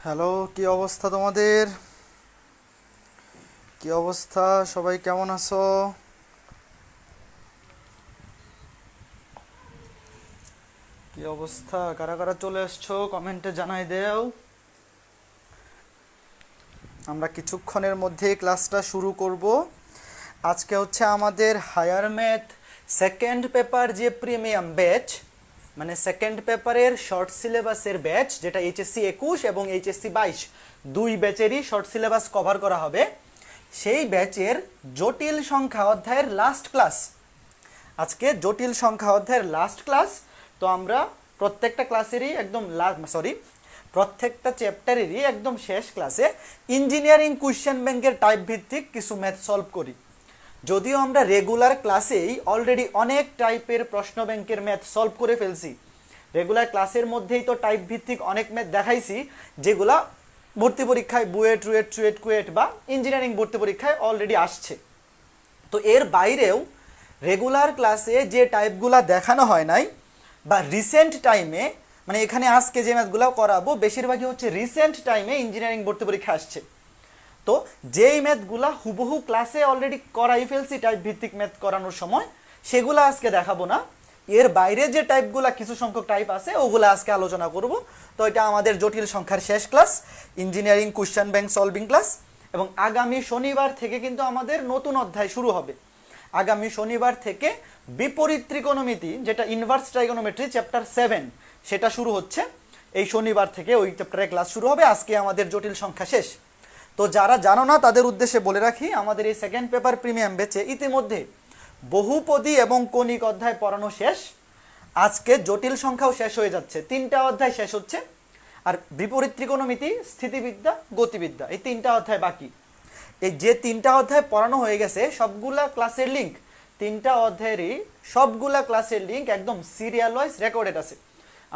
Hello, কি অবস্থা তোমাদের? কি অবস্থা, সবাই কেমন আছো? কি অবস্থা, কারা কারা চলে আসছো কমেন্টে জানাই দেও। আমরা কিছুক্ষণের মধ্যেই ক্লাসটা শুরু করব। আজকে হচ্ছে আমাদের হায়ার ম্যাথ সেকেন্ড পেপার যে প্রিমিয়াম ব্যাচ, মানে সেকেন্ড পেপারের শর্ট সিলেবাসের ব্যাচ, যেটা এইচএসসি 21 এবং এইচএসসি 22 দুই ব্যাচেরই শর্ট সিলেবাস কভার করা হবে, সেই ব্যাচের জটিল সংখ্যা অধ্যায়ের লাস্ট ক্লাস। আজকে জটিল সংখ্যা অধ্যায়ের লাস্ট ক্লাস। তো আমরা প্রত্যেকটা ক্লাসেরই একদম প্রত্যেকটা চ্যাপ্টারেরই একদম শেষ ক্লাসে ইঞ্জিনিয়ারিং কোশ্চেন ব্যাংকের টাইপ ভিত্তিক কিছু ম্যাথ সলভ করি। যদিও আমরা রেগুলার ক্লাসেই অলরেডি অনেক টাইপের প্রশ্ন ব্যাংকের ম্যাথ সলভ করে ফেলছি, রেগুলার ক্লাসের মধ্যেই তো টাইপ ভিত্তিক অনেক ম্যাথ দেখাইছি, যেগুলা ভর্তি পরীক্ষায় বুয়েট রুয়েট চুয়েট কুয়েট বা ইঞ্জিনিয়ারিং ভর্তি পরীক্ষায় অলরেডি আসছে। তো এর বাইরেও রেগুলার ক্লাসে যে টাইপগুলা দেখানো হয় নাই বা রিসেন্ট টাইমে, মানে এখানে আজকে যে ম্যাথগুলো করাবো বেশিরভাগই হচ্ছে রিসেন্ট টাইমে ইঞ্জিনিয়ারিং ভর্তি পরীক্ষা আসছে। তো যেই ম্যাথগুলা হুবহু ক্লাসে অলরেডি করাই ফেলছি টাইপ ভিত্তিক ম্যাথ করানোর সময়, সেগুলো আজকে দেখাবো না। এর বাইরে যে টাইপগুলা কিছু সংখ্যক টাইপ আছে ওগুলো আজকে আলোচনা করব। তো এটা আমাদের জটিল সংখ্যার শেষ class, engineering question bank solving class. এবং আগামী শনিবার থেকে কিন্তু আমাদের নতুন অধ্যায় শুরু হবে। আগামী শনিবার থেকে বিপরীত ত্রিকোণমিতি, যেটা ইনভার্স ট্রাইগোনোমেট্রি চ্যাপ্টার 7, সেটা শুরু হচ্ছে। এই শনিবার থেকে ওই চ্যাপ্টারে ক্লাস শুরু হবে। আজকে আমাদের জটিল সংখ্যা শেষ। তো যারা জানো না তাদের উদ্দেশ্যে বলে রাখি, আমাদের এই সেকেন্ড পেপার প্রিমিয়াম ব্যাচে ইতিমধ্যে বহুপদী এবং কণিক অধ্যায় পড়ানো শেষ। আজকে জটিল সংখ্যাও শেষ হয়ে যাচ্ছে, 3টা অধ্যায় শেষ হচ্ছে। আর বিপরীত ত্রিকোণমিতি, স্থিতিবিদ্যা, গতিবিদ্যা, এই 3টা অধ্যায় বাকি। এই যে 3টা অধ্যায় পড়ানো হয়ে গেছে সবগুলা ক্লাসের লিঙ্ক, 3টা অধ্যায়েরই সবগুলা ক্লাসের লিঙ্ক একদম সিরিয়াল ওয়াইজ রেকর্ডেড আছে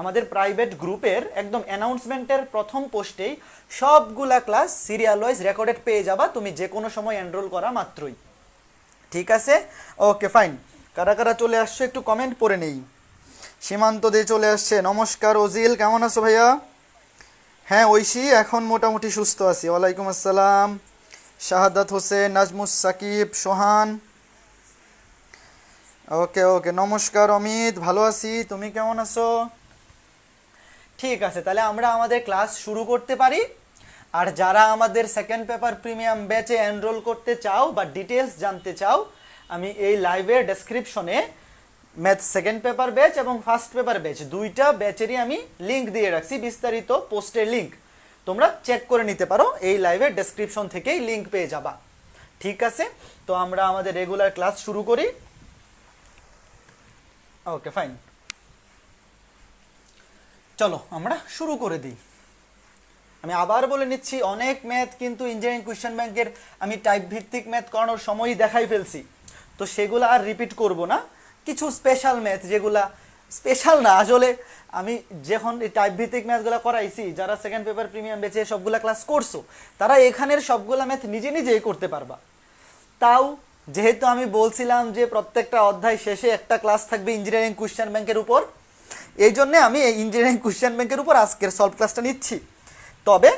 আমাদের প্রাইভেট গ্রুপের একদম অ্যানাউন্সমেন্টের প্রথম পোস্টেই। সবগুলা ক্লাস সিরিয়াল ওয়াইজ রেকর্ডেড পেয়ে যাবা তুমি যে কোনো সময় এনরোল করা মাত্রই। ঠিক আছে, ওকে ফাইন। কারা কারা চলে আসছো একটু কমেন্ট পড়ে নেই। সীমান্ত দিয়ে চলে আসছে, নমস্কার ওজিল, কেমন আছো ভাইয়া? হ্যাঁ ঐশী, এখন মোটামুটি সুস্থ আছি। ওয়ালাইকুম আসসালাম। শাহাদাত হোসেন, নাজমুস সাকিব, সোহান, ওকে ওকে। নমস্কার অমিত, ভালো আছি, তুমি কেমন আছো? ঠিক আছে, তাহলে আমরা আমাদের ক্লাস শুরু করতে পারি। আর যারা আমাদের সেকেন্ড পেপার প্রিমিয়াম ব্যাচে এনরোল করতে চাও বা ডিটেলস জানতে চাও, আমি এই লাইভের ডেসক্রিপশনে ম্যাথ সেকেন্ড পেপার ব্যাচ এবং ফার্স্ট পেপার ব্যাচ দুইটা ব্যাচেরই আমি লিঙ্ক দিয়ে রাখছি, বিস্তারিত পোস্টের লিঙ্ক। তোমরা চেক করে নিতে পারো, এই লাইভের ডেসক্রিপশন থেকেই লিঙ্ক পেয়ে যাবা। ঠিক আছে, তো আমরা আমাদের রেগুলার ক্লাস শুরু করি। ওকে ফাইন, চলো আমরা শুরু করে দিই। আমি আবার বলে নিচ্ছি, অনেক ম্যাথ কিন্তু ইঞ্জিনিয়ারিং কোশ্চেন ব্যাংকের আমি টাইপ ভিত্তিক ম্যাথ করানোর সময়ই দেখাই ফেলছি, তো সেগুলো আর রিপিট করব না। কিছু স্পেশাল ম্যাথ, যেগুলা স্পেশাল না আসলে, আমি যখন এই টাইপ ভিত্তিক ম্যাথগুলো করাইছি, যারা সেকেন্ড পেপার প্রিমিয়াম বেঁচে সবগুলা ক্লাস করছো, তারা এখানের সবগুলা ম্যাথ নিজে নিজেই করতে পারবা। তাও যেহেতু আমি বলছিলাম যে প্রত্যেকটা অধ্যায় শেষে একটা ক্লাস থাকবে ইঞ্জিনিয়ারিং কোশ্চেন ব্যাংকের উপর, এই জন্যে আমি এই ইঞ্জিনিয়ারিং কোশ্চেন ব্যাংকের উপর আজকের সলভ ক্লাসটা নিচ্ছি। তবে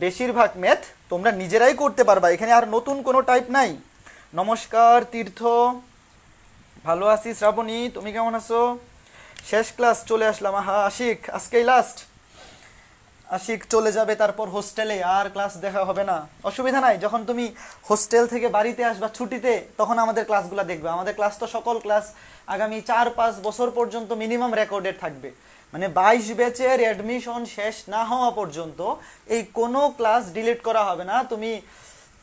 বেশিরভাগ ম্যাথ তোমরা নিজেরাই করতে পারবা, এখানে আর নতুন কোনো টাইপ নাই। নমস্কার তীর্থ, ভালো আছি। শ্রাবণী, তুমি কেমন আছো? শেষ ক্লাস চলে আসলাম। আহা আশিক, আজকেই লাস্ট। আশিক চলে যাবে তারপর হোস্টেলে, আর ক্লাস দেখা হবে না। অসুবিধা নাই, যখন তুমি হোস্টেল থেকে বাড়িতে আসবা ছুটিতে, তখন আমাদের ক্লাসগুলো দেখবে। আমাদের ক্লাস তো সকল ক্লাস আগামী 4-5 বছর পর্যন্ত মিনিমাম রেকর্ডেড থাকবে। মানে 22 ব্যাচের অ্যাডমিশন শেষ না হওয়া পর্যন্ত এই কোনো ক্লাস ডিলিট করা হবে না। তুমি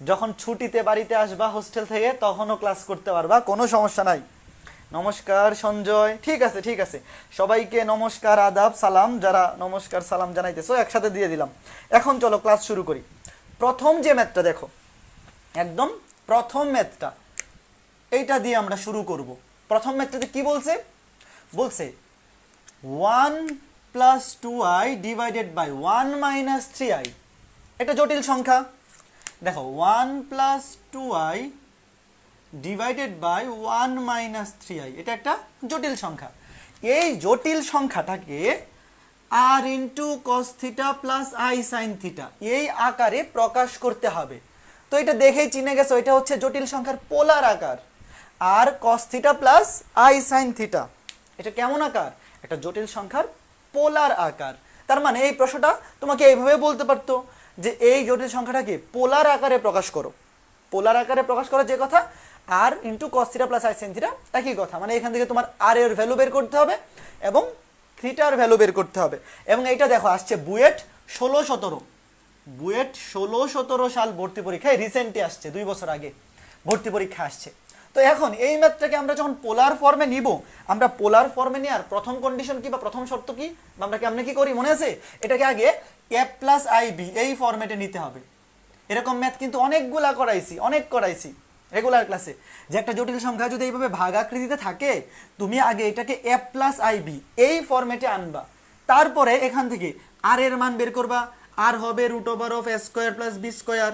যখন ছুটিতে বাড়িতে আসবা হোস্টেল থেকে, তখনও ক্লাস করতে পারবা, কোনো সমস্যা নাই। নমস্কার সঞ্জয়, ঠিক আছে ঠিক আছে, সবাইকে নমস্কার, আদাব, সালাম। যারা নমস্কার সালাম জানাইতেছো একসাথে দিয়ে দিলাম। এখন চলো ক্লাস শুরু করি। প্রথম যে ম্যাথটা দেখো, একদম প্রথম ম্যাথটা, এইটা দিয়ে আমরা শুরু করব। প্রথম ম্যাথটাতে কি বলছে? বলছে 1 + 2i ডিভাইডেড বাই 1 - 3i। এটা জটিল সংখ্যা। দেখো 1 + 2i ডিভাইডেড বাই 1 - 3i, এটা একটা জটিল সংখ্যা। এই জটিল সংখ্যাটাকে r into cos theta plus i sine theta এই আকারে প্রকাশ করতে হবে। তো এটা দেখেই চিনে গেছো এটা হচ্ছে জটিল সংখ্যার পোলার আকার। R cos theta plus i sine theta এটা কেমন আকার? এটা জটিল সংখ্যার পোলার আকার। তার মানে এই প্রশ্নটা তোমাকে এইভাবে বলতে পারতো যে এই জটিল সংখ্যাটাকে পোলার আকারে প্রকাশ করো। পোলার আকারে প্রকাশ করার যে কথা, r into cos theta plus i sine theta একই কথা। মানে এখান থেকে তোমার আর এর ভ্যালু বের করতে হবে এবং থিটার ভ্যালু বের করতে হবে। এবং এইটা দেখো আসছে বুয়েট 16-17, বুয়েট 16-17 সাল ভর্তি পরীক্ষায় রিসেন্টলি আসছে, 2 বছর আগে ভর্তি পরীক্ষা আসছে। তো এখন এই ম্যাথটাকে আমরা যখন পোলার ফর্মে নিব, আমরা পোলার ফর্মে নেওয়ার প্রথম কন্ডিশন কি বা প্রথম শর্ত কি, আমরা কেমনে কি করি মনে আছে? এটাকে আগে এ প্লাস আই বি এই ফর্মেটে নিতে হবে। এরকম ম্যাথ কিন্তু অনেকগুলা করাইছি, অনেক করাইছি রেগুলার ক্লাসে, যে একটা জটিল সংখ্যা যদি এইভাবে ভাগাকৃতিতে থাকে তুমি আগে এটাকে এ প্লাস আই বি এই ফর্মেটে আনবা, তারপরে এখান থেকে আর এর মান বের করবা। আর হবে root over of a square plus b square,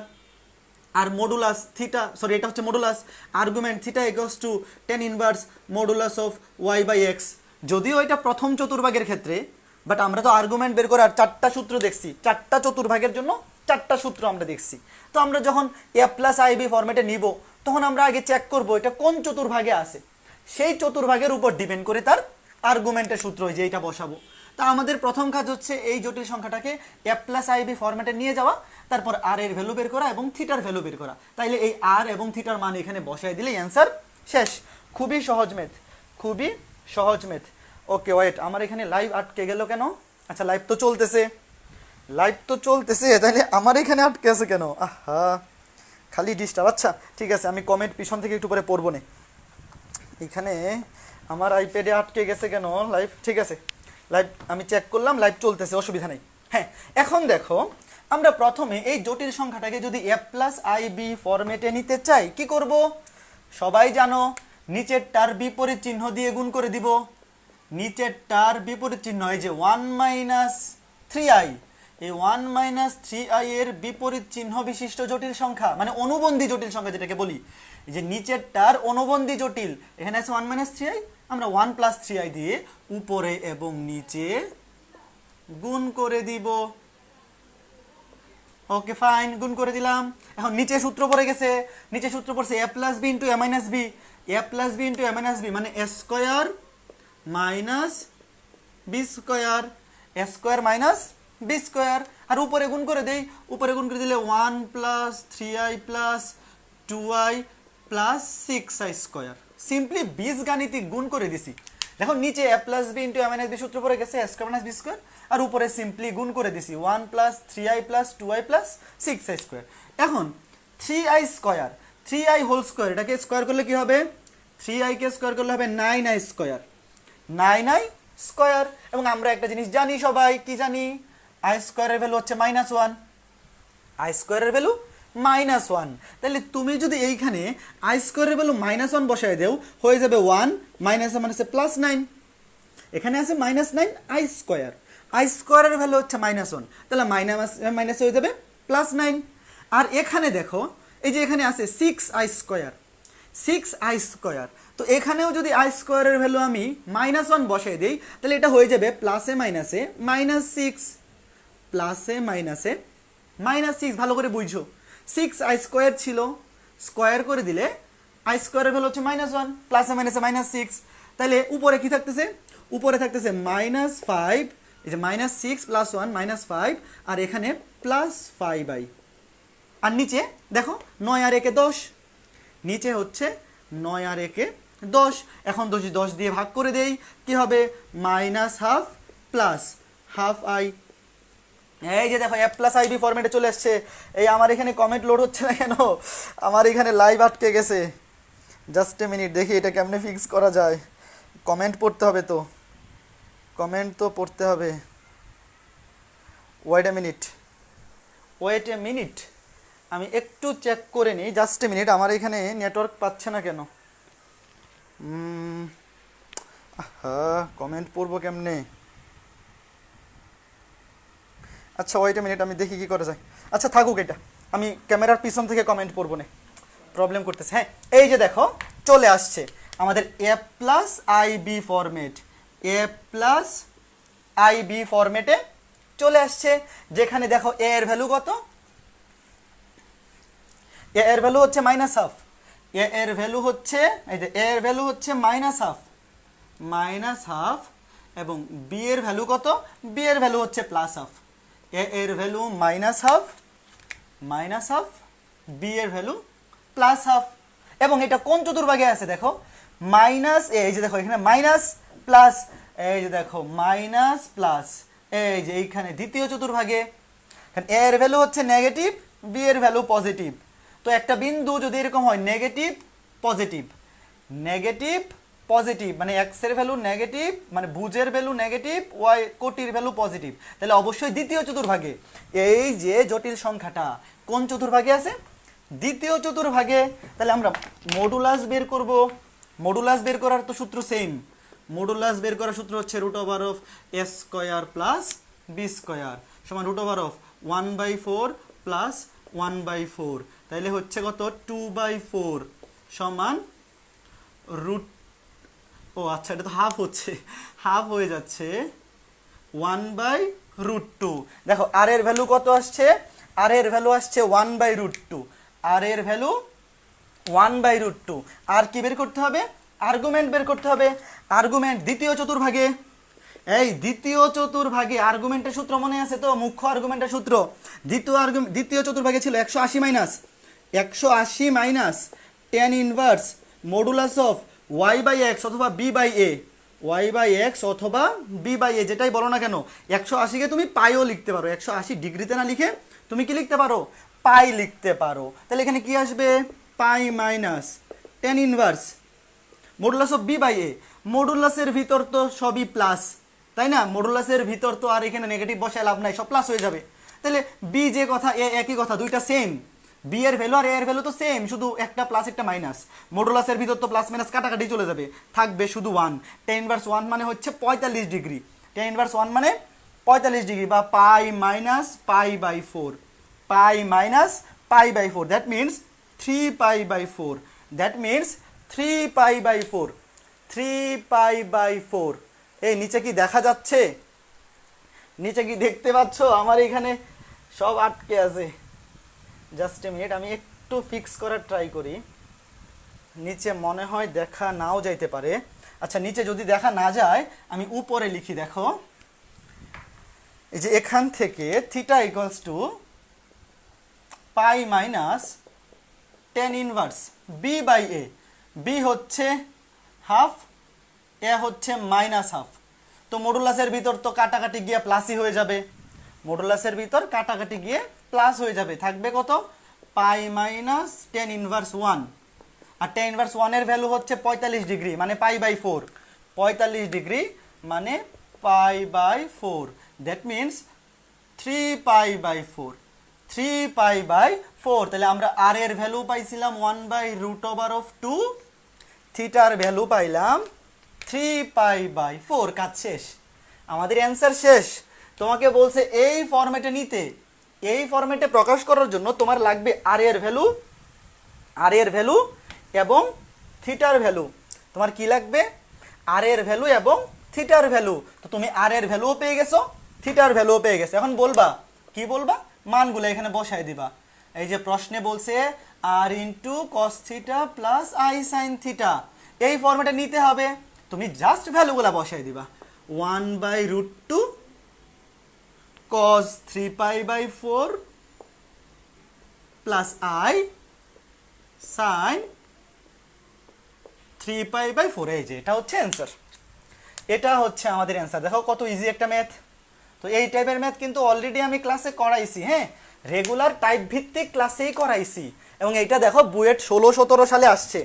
আর মডুলাস থিটা, সরি এটা হচ্ছে modulus argument theta equals to tan inverse modulus of y by x. যদিও এটা প্রথম চতুর্ভাগের ক্ষেত্রে, বাট আমরা তো আর্গুমেন্ট বের করার 4টা সূত্র দেখছি, 4টা চতুর্ভাগের জন্য 4টা সূত্র আমরা দেখছি। তো আমরা যখন এ প্লাস আই বি ফর্মেটে নিব তখন আমরা আগে চেক করব এটা কোন চতুর্ভাগে আছে, সেই চতুর্ভাগের উপর ডিপেন্ড করে তার আর্গুমেন্টের সূত্র যে এটা বসাবো। তা আমাদের প্রথম কাজ হচ্ছে এই জটিল সংখ্যাটাকে এ প্লাস আই বি ফর্মেটে নিয়ে যাওয়া, তারপর আর এর ভ্যালু বের করা এবং থিটার ভ্যালু বের করা। তাইলে এই আর এবং থিটার মান এখানে বসাই দিলেই অ্যান্সার শেষ। খুবই সহজ ম্যাথ, খুবই সহজ ম্যাথ। ওকে ওয়েট, আমার এখানে লাইভ আটকে গেল কেন? আচ্ছা লাইভ তো চলতেছে, লাইভ তো চলতেছে, তাহলে আমার এখানে আটকে আছে কেন? আহা খালি ডিস্টার্ব। আচ্ছা ঠিক আছে, আমি কমেন্ট পিছন থেকে একটু পরে পড়বো না। এখানে আমার আইপ্যাডে আটকে গেছে কেন লাইভ? ঠিক আছে লাইভ আমি চেক করলাম, লাইভ চলতেছে, অসুবিধা নেই। হ্যাঁ এখন দেখো, আমরা প্রথমে এই জটিল সংখ্যাটাকে যদি এ প্লাস আই বি ফরম্যাটে নিতে চাই কি করব? সবাই জানো নিচেরটার বিপরীত চিহ্ন দিয়ে গুণ করে দিব। নিচেরটার বিপরীত চিহ্ন এই যে 1 মাইনাস 3i, এই 1 মাইনাস 3i এর বিপরীত চিহ্ন বিশিষ্ট জটিল সংখ্যা, মানে অনুবন্ধী জটিল সংখ্যা যেটাকে বলি, এই যে নিচেরটার অনুবন্ধী জটিল, এখানে আছে 1 মাইনাস 3i, আমরা 1 প্লাস 3i দিয়ে উপরে এবং নিচে গুণ করে দিব। ওকে ফাইন, গুণ করে দিলাম। এখন নিচে সূত্র পড়ে গেছে, নিচে সূত্র পড়ছে এ প্লাস বি ইন্টু এ মাইনাস বি, এ প্লাস বি ইন্টু এ মাইনাস বি মানে এ স্কোয়ার মাইনাস বি স্কোয়ার, এ স্কোয়ার মাইনাস বি স্কোয়ার। আর উপরে গুণ করে দেই, উপরে গুণ করে দিলে 1 plus 3i plus 2i plus 6i square. Simply বীজগাণিতিক গুণ করে দিছি। দেখো নিচে এ প্লাস বি ইন্টু এ মাইনাস বি সূত্র পড়ে গেছে, এ স্কোয়ার মাইনাস বি স্কোয়ার, আর উপরে সিম্পলি গুণ করে দিছি 1 plus 3i plus 2i plus 6i square. এখন 3i square, 3i whole square, এটাকে স্কোয়ার করলে কি হবে? 3i কে স্কোয়ার করলে হবে 9i স্কোয়ার, 9i স্কোয়ার। এবং আমরা একটা জিনিস জানি সবাই, কি জানি? আই স্কোয়ারের ভ্যালু হচ্ছে -1, আই স্কোয়ারের ভ্যালু -1। তাহলে তুমি যদি এইখানে আই স্কোয়ারের ভ্যালু -1 বসায় দেও, হয়ে যাবে 1 মাইনাস মানে +9, এখানে আছে -9 আই স্কোয়ার, আই স্কোয়ারের ভ্যালু হচ্ছে -1, তাহলে মাইনাস হয়ে যাবে +9। আর এখানে দেখো এই যে এখানে আছে 6i স্কোয়ার, 6i স্কোয়ার, তো এখানেও যদি আই স্কোয়ারের ভ্যালু আমি -1 বসাই দেই তাহলে এটা হয়ে যাবে প্লাসে মাইনাসে -6, প্লাসে মাইনাসে -6। ভালো করে বুঝছো, 6i স্কোয়ার ছিল, স্কোয়ার করে দিলে আই স্কোয়ারের ভ্যালু হচ্ছে -1, প্লাসে মাইনাসে -6, তাহলে উপরে কি থাকতেছে? উপরে থাকতেছে -5, এই যে -6 প্লাস 1 -5, আর এখানে +5i। আর নিচে দেখো 9 আর 1 10, নিচে হচ্ছে 9 আর 1 10। এখন 10 দিয়ে ভাগ করে দেই, কি হবে? -12 প্লাস ½ i। এই যে দেখো এ প্লাস আই বি ফরম্যাটে চলে আসছে। এই আমার এখানে কমেন্ট লোড হচ্ছে না কেন? আমার এখানে লাইভ আটকে গেছে। জাস্ট এ মিনিট, দেখি এটা কেমনে ফিক্স করা যায়। কমেন্ট পড়তে হবে তো, কমেন্ট তো পড়তে হবে। ওয়েট এ মিনিট, আমি একটু চেক করে নিই। জাস্ট এ মিনিট, আমার এখানে নেটওয়ার্ক পাচ্ছে না কেন? হ্যাঁ কমেন্ট পড়বো কেমনে? আচ্ছা ওয়েট এ মিনিট, আমি দেখি কি করা যায়। আচ্ছা থাকুক, এটা আমি ক্যামেরার পিছন থেকে কমেন্ট পড়বো না, প্রবলেম করতেছে। হ্যাঁ এই যে দেখো চলে আসছে আমাদের a plus i b format, a plus i b ফরম্যাটে চলে আসছে, যেখানে দেখো এ এর ভ্যালু কত, এ এর ভ্যালু হচ্ছে মাইনাস হাফ, এ এর ভ্যালু হচ্ছে এই যে এ এর ভ্যালু হচ্ছে মাইনাস হাফ এবং বি এর ভ্যালু কত, বি এর ভ্যালু হচ্ছে প্লাস হাফ। এ এর ভ্যালু মাইনাস হাফ, বি এর ভ্যালু প্লাস হাফ। এবং এটা কোন চতুর্ভাগে আছে দেখো, মাইনাস, এই যে দেখো এখানে মাইনাস প্লাস, এই যে দেখো মাইনাস প্লাস, এই যে এইখানে দ্বিতীয় চতুর্ভাগে। এ এর ভ্যালু হচ্ছে নেগেটিভ, বি এর ভ্যালু পজিটিভ। তো একটা বিন্দু যদি এরকম হয় নেগেটিভ পজিটিভ মানে এক্স এর ভ্যালু নেগেটিভ, মানে ভুজের ভ্যালু নেগেটিভ, ওয়াই কোটির ভ্যালু পজিটিভ, তাহলে অবশ্যই দ্বিতীয় চতুর্ভাগে। এই যে জটিল সংখ্যাটা কোন চতুর্ভাগে আছে, দ্বিতীয় চতুর্ভাগে। তাহলে আমরা মডুলাস বের করব। মডুলাস বের করার তো সূত্র সেম, মডুলাস বের করার সূত্র হচ্ছে root over of a square plus b square সমান রুট ওভার অফ 1/4 প্লাস 1/4, তাহলে হচ্ছে কত 2/4 সমান রুট, ও আচ্ছা এটা তো হাফ হচ্ছে, হাফ হয়ে যাচ্ছে 1/√2। দেখো আর এর ভ্যালু কত আসছে, আর এর ভ্যালু আসছে 1/√2, আর এর ভ্যালু 1/√2। আর কি বের করতে হবে, আর্গুমেন্ট বের করতে হবে। আর্গুমেন্ট দ্বিতীয় চতুর্ভাগে, এই দ্বিতীয় চতুর্ভাগে আর্গুমেন্টের সূত্র মনে আছে তো, মুখ্য আর্গুমেন্টের সূত্র। দ্বিতীয় চতুর্ভাগে ছিল 180 minus tan inverse modulus of y/x অথবা b/a, y/x অথবা b/a যেটাই বলো না কেন। 180 কে তুমি পাইও লিখতে পারো, 180 ডিগ্রিতে না লিখে তুমি কি লিখতে পারো, পাই লিখতে পারো। তাহলে এখানে কি আসবে, pi minus tan inverse modulus of b/a। মডুলাসের ভিতর তো সবই প্লাস, তাই না, মডুলাসের ভিতর তো আর এখানে নেগেটিভ বসায় লাভ নাই, সব প্লাস হয়ে যাবে। তাহলে বি যে কথা এ একই কথা, দুইটা সেম, বি এর ভ্যালু আর এ এর ভ্যালু তো সেম, শুধু একটা প্লাস একটা মাইনাস। মডুলাসের ভিতর তো প্লাস মাইনাস কাটাকাটি চলে যাবে, থাকবে শুধু 1। tan ইনভার্স 1 মানে হচ্ছে 45 ডিগ্রি, tan ইনভার্স 1 মানে 45 ডিগ্রি, বা পাই মাইনাস পাই/4, পাই মাইনাস পাই/4, দ্যাট মিনস 3π/4, দ্যাট মিনস 3π/4। এই নিচে কি দেখা যাচ্ছে, নিচে কি দেখতে পাচ্ছ, আমার এখানে সব আটকে আছে। জাস্ট এ মিনিট, আমি একটু ফিক্স করার ট্রাই করি। নিচে মনে হয় দেখা নাও যাইতে পারে। আচ্ছা নিচে যদি দেখা না যায় আমি উপরে লিখি, দেখো এই যে এখান থেকে theta equals to pi minus tan inverse b/a, b হচ্ছে হাফ, এ হচ্ছে মাইনাস হাফ। তো মডুলাসের ভিতর তো কাটাকাটি গিয়ে প্লাসই হয়ে যাবে, মডুলাসের ভিতর কাটাকাটি গিয়ে প্লাস হয়ে যাবে, থাকবে কত, পাই মাইনাস tan ইনভার্স 1। আর tan ইনভার্স 1 এর ভ্যালু হচ্ছে 45 ডিগ্রি মানে পাই/4, 45 ডিগ্রি মানে পাই/4, দ্যাট মিনস 3π/4। তাহলে আমরা আর এর ভ্যালু পাইছিলাম 1/√2, থিটার ভ্যালু পাইলাম 3π/4। কাজ শেষ, আমাদের অ্যান্সার শেষ। তোমাকে বলছে এই ফরম্যাটে নিতে, এই ফরম্যাটে প্রকাশ করার জন্য তোমার লাগবে আর এর ভ্যালু এবং থিটার ভ্যালু। তোমার কি লাগবে, আর এর ভ্যালু এবং থিটার ভ্যালু। তো তুমি আর এর ভ্যালুও পেয়ে গেছো, থিটার ভ্যালুও পেয়ে গেছো। এখন বলবা কি, বলবা মানগুলো এখানে বসায় দিবা। এই যে প্রশ্নে বলছে r into cos theta plus i sine theta, এই ফরম্যাটে নিতে হবে। তুমি জাস্ট ভ্যালুগুলা বসায় দিবা, 1/√2 cos 3π/4 প্লাস আই সাইন 3π/4। এই যে এটা হচ্ছে অ্যান্সার, এটা হচ্ছে আমাদের অ্যান্সার। দেখো কত ইজি একটা ম্যাথ। তো এই টাইপের ম্যাথ কিন্তু অলরেডি আমি ক্লাসে করাইছি, হ্যাঁ রেগুলার টাইপ ভিত্তিক ক্লাসেই করাইছি। এবং এইটা দেখো বুয়েট 16-17 সালে আসছে,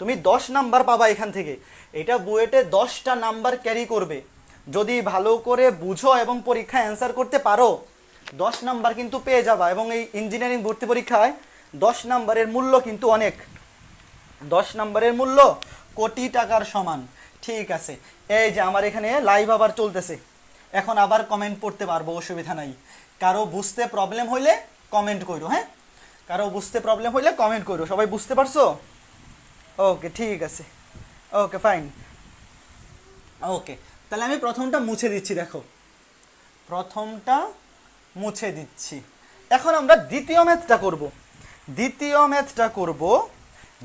তুমি 10 নাম্বার পাবা এখান থেকে। এটা বুয়েটে 10টা নাম্বার ক্যারি করবে যদি ভালো করে বুঝো এবং পরীক্ষায় অ্যান্সার করতে পারো। 10 নাম্বার কিন্তু পেয়ে যাবা। এবং এই ইঞ্জিনিয়ারিং ভর্তি পরীক্ষায় 10 নাম্বারের মূল্য কিন্তু অনেক, 10 নাম্বারের মূল্য কোটি টাকার সমান। ঠিক আছে, এই যে আমার এখানে লাইভ আবার চলতেছে, এখন আবার কমেন্ট পড়তে পারবো, অসুবিধা নাই। কারো বুঝতে প্রবলেম হইলে কমেন্ট করো, হ্যাঁ কারো বুঝতে প্রবলেম হইলে কমেন্ট করো। সবাই বুঝতে পারছো? ওকে ঠিক আছে, ওকে ফাইন। ওকে তাহলে আমি প্রথমটা মুছে দিচ্ছি। দেখো প্রথমটা মুছে দিচ্ছি। এখন আমরা দ্বিতীয় ম্যাথটা করব।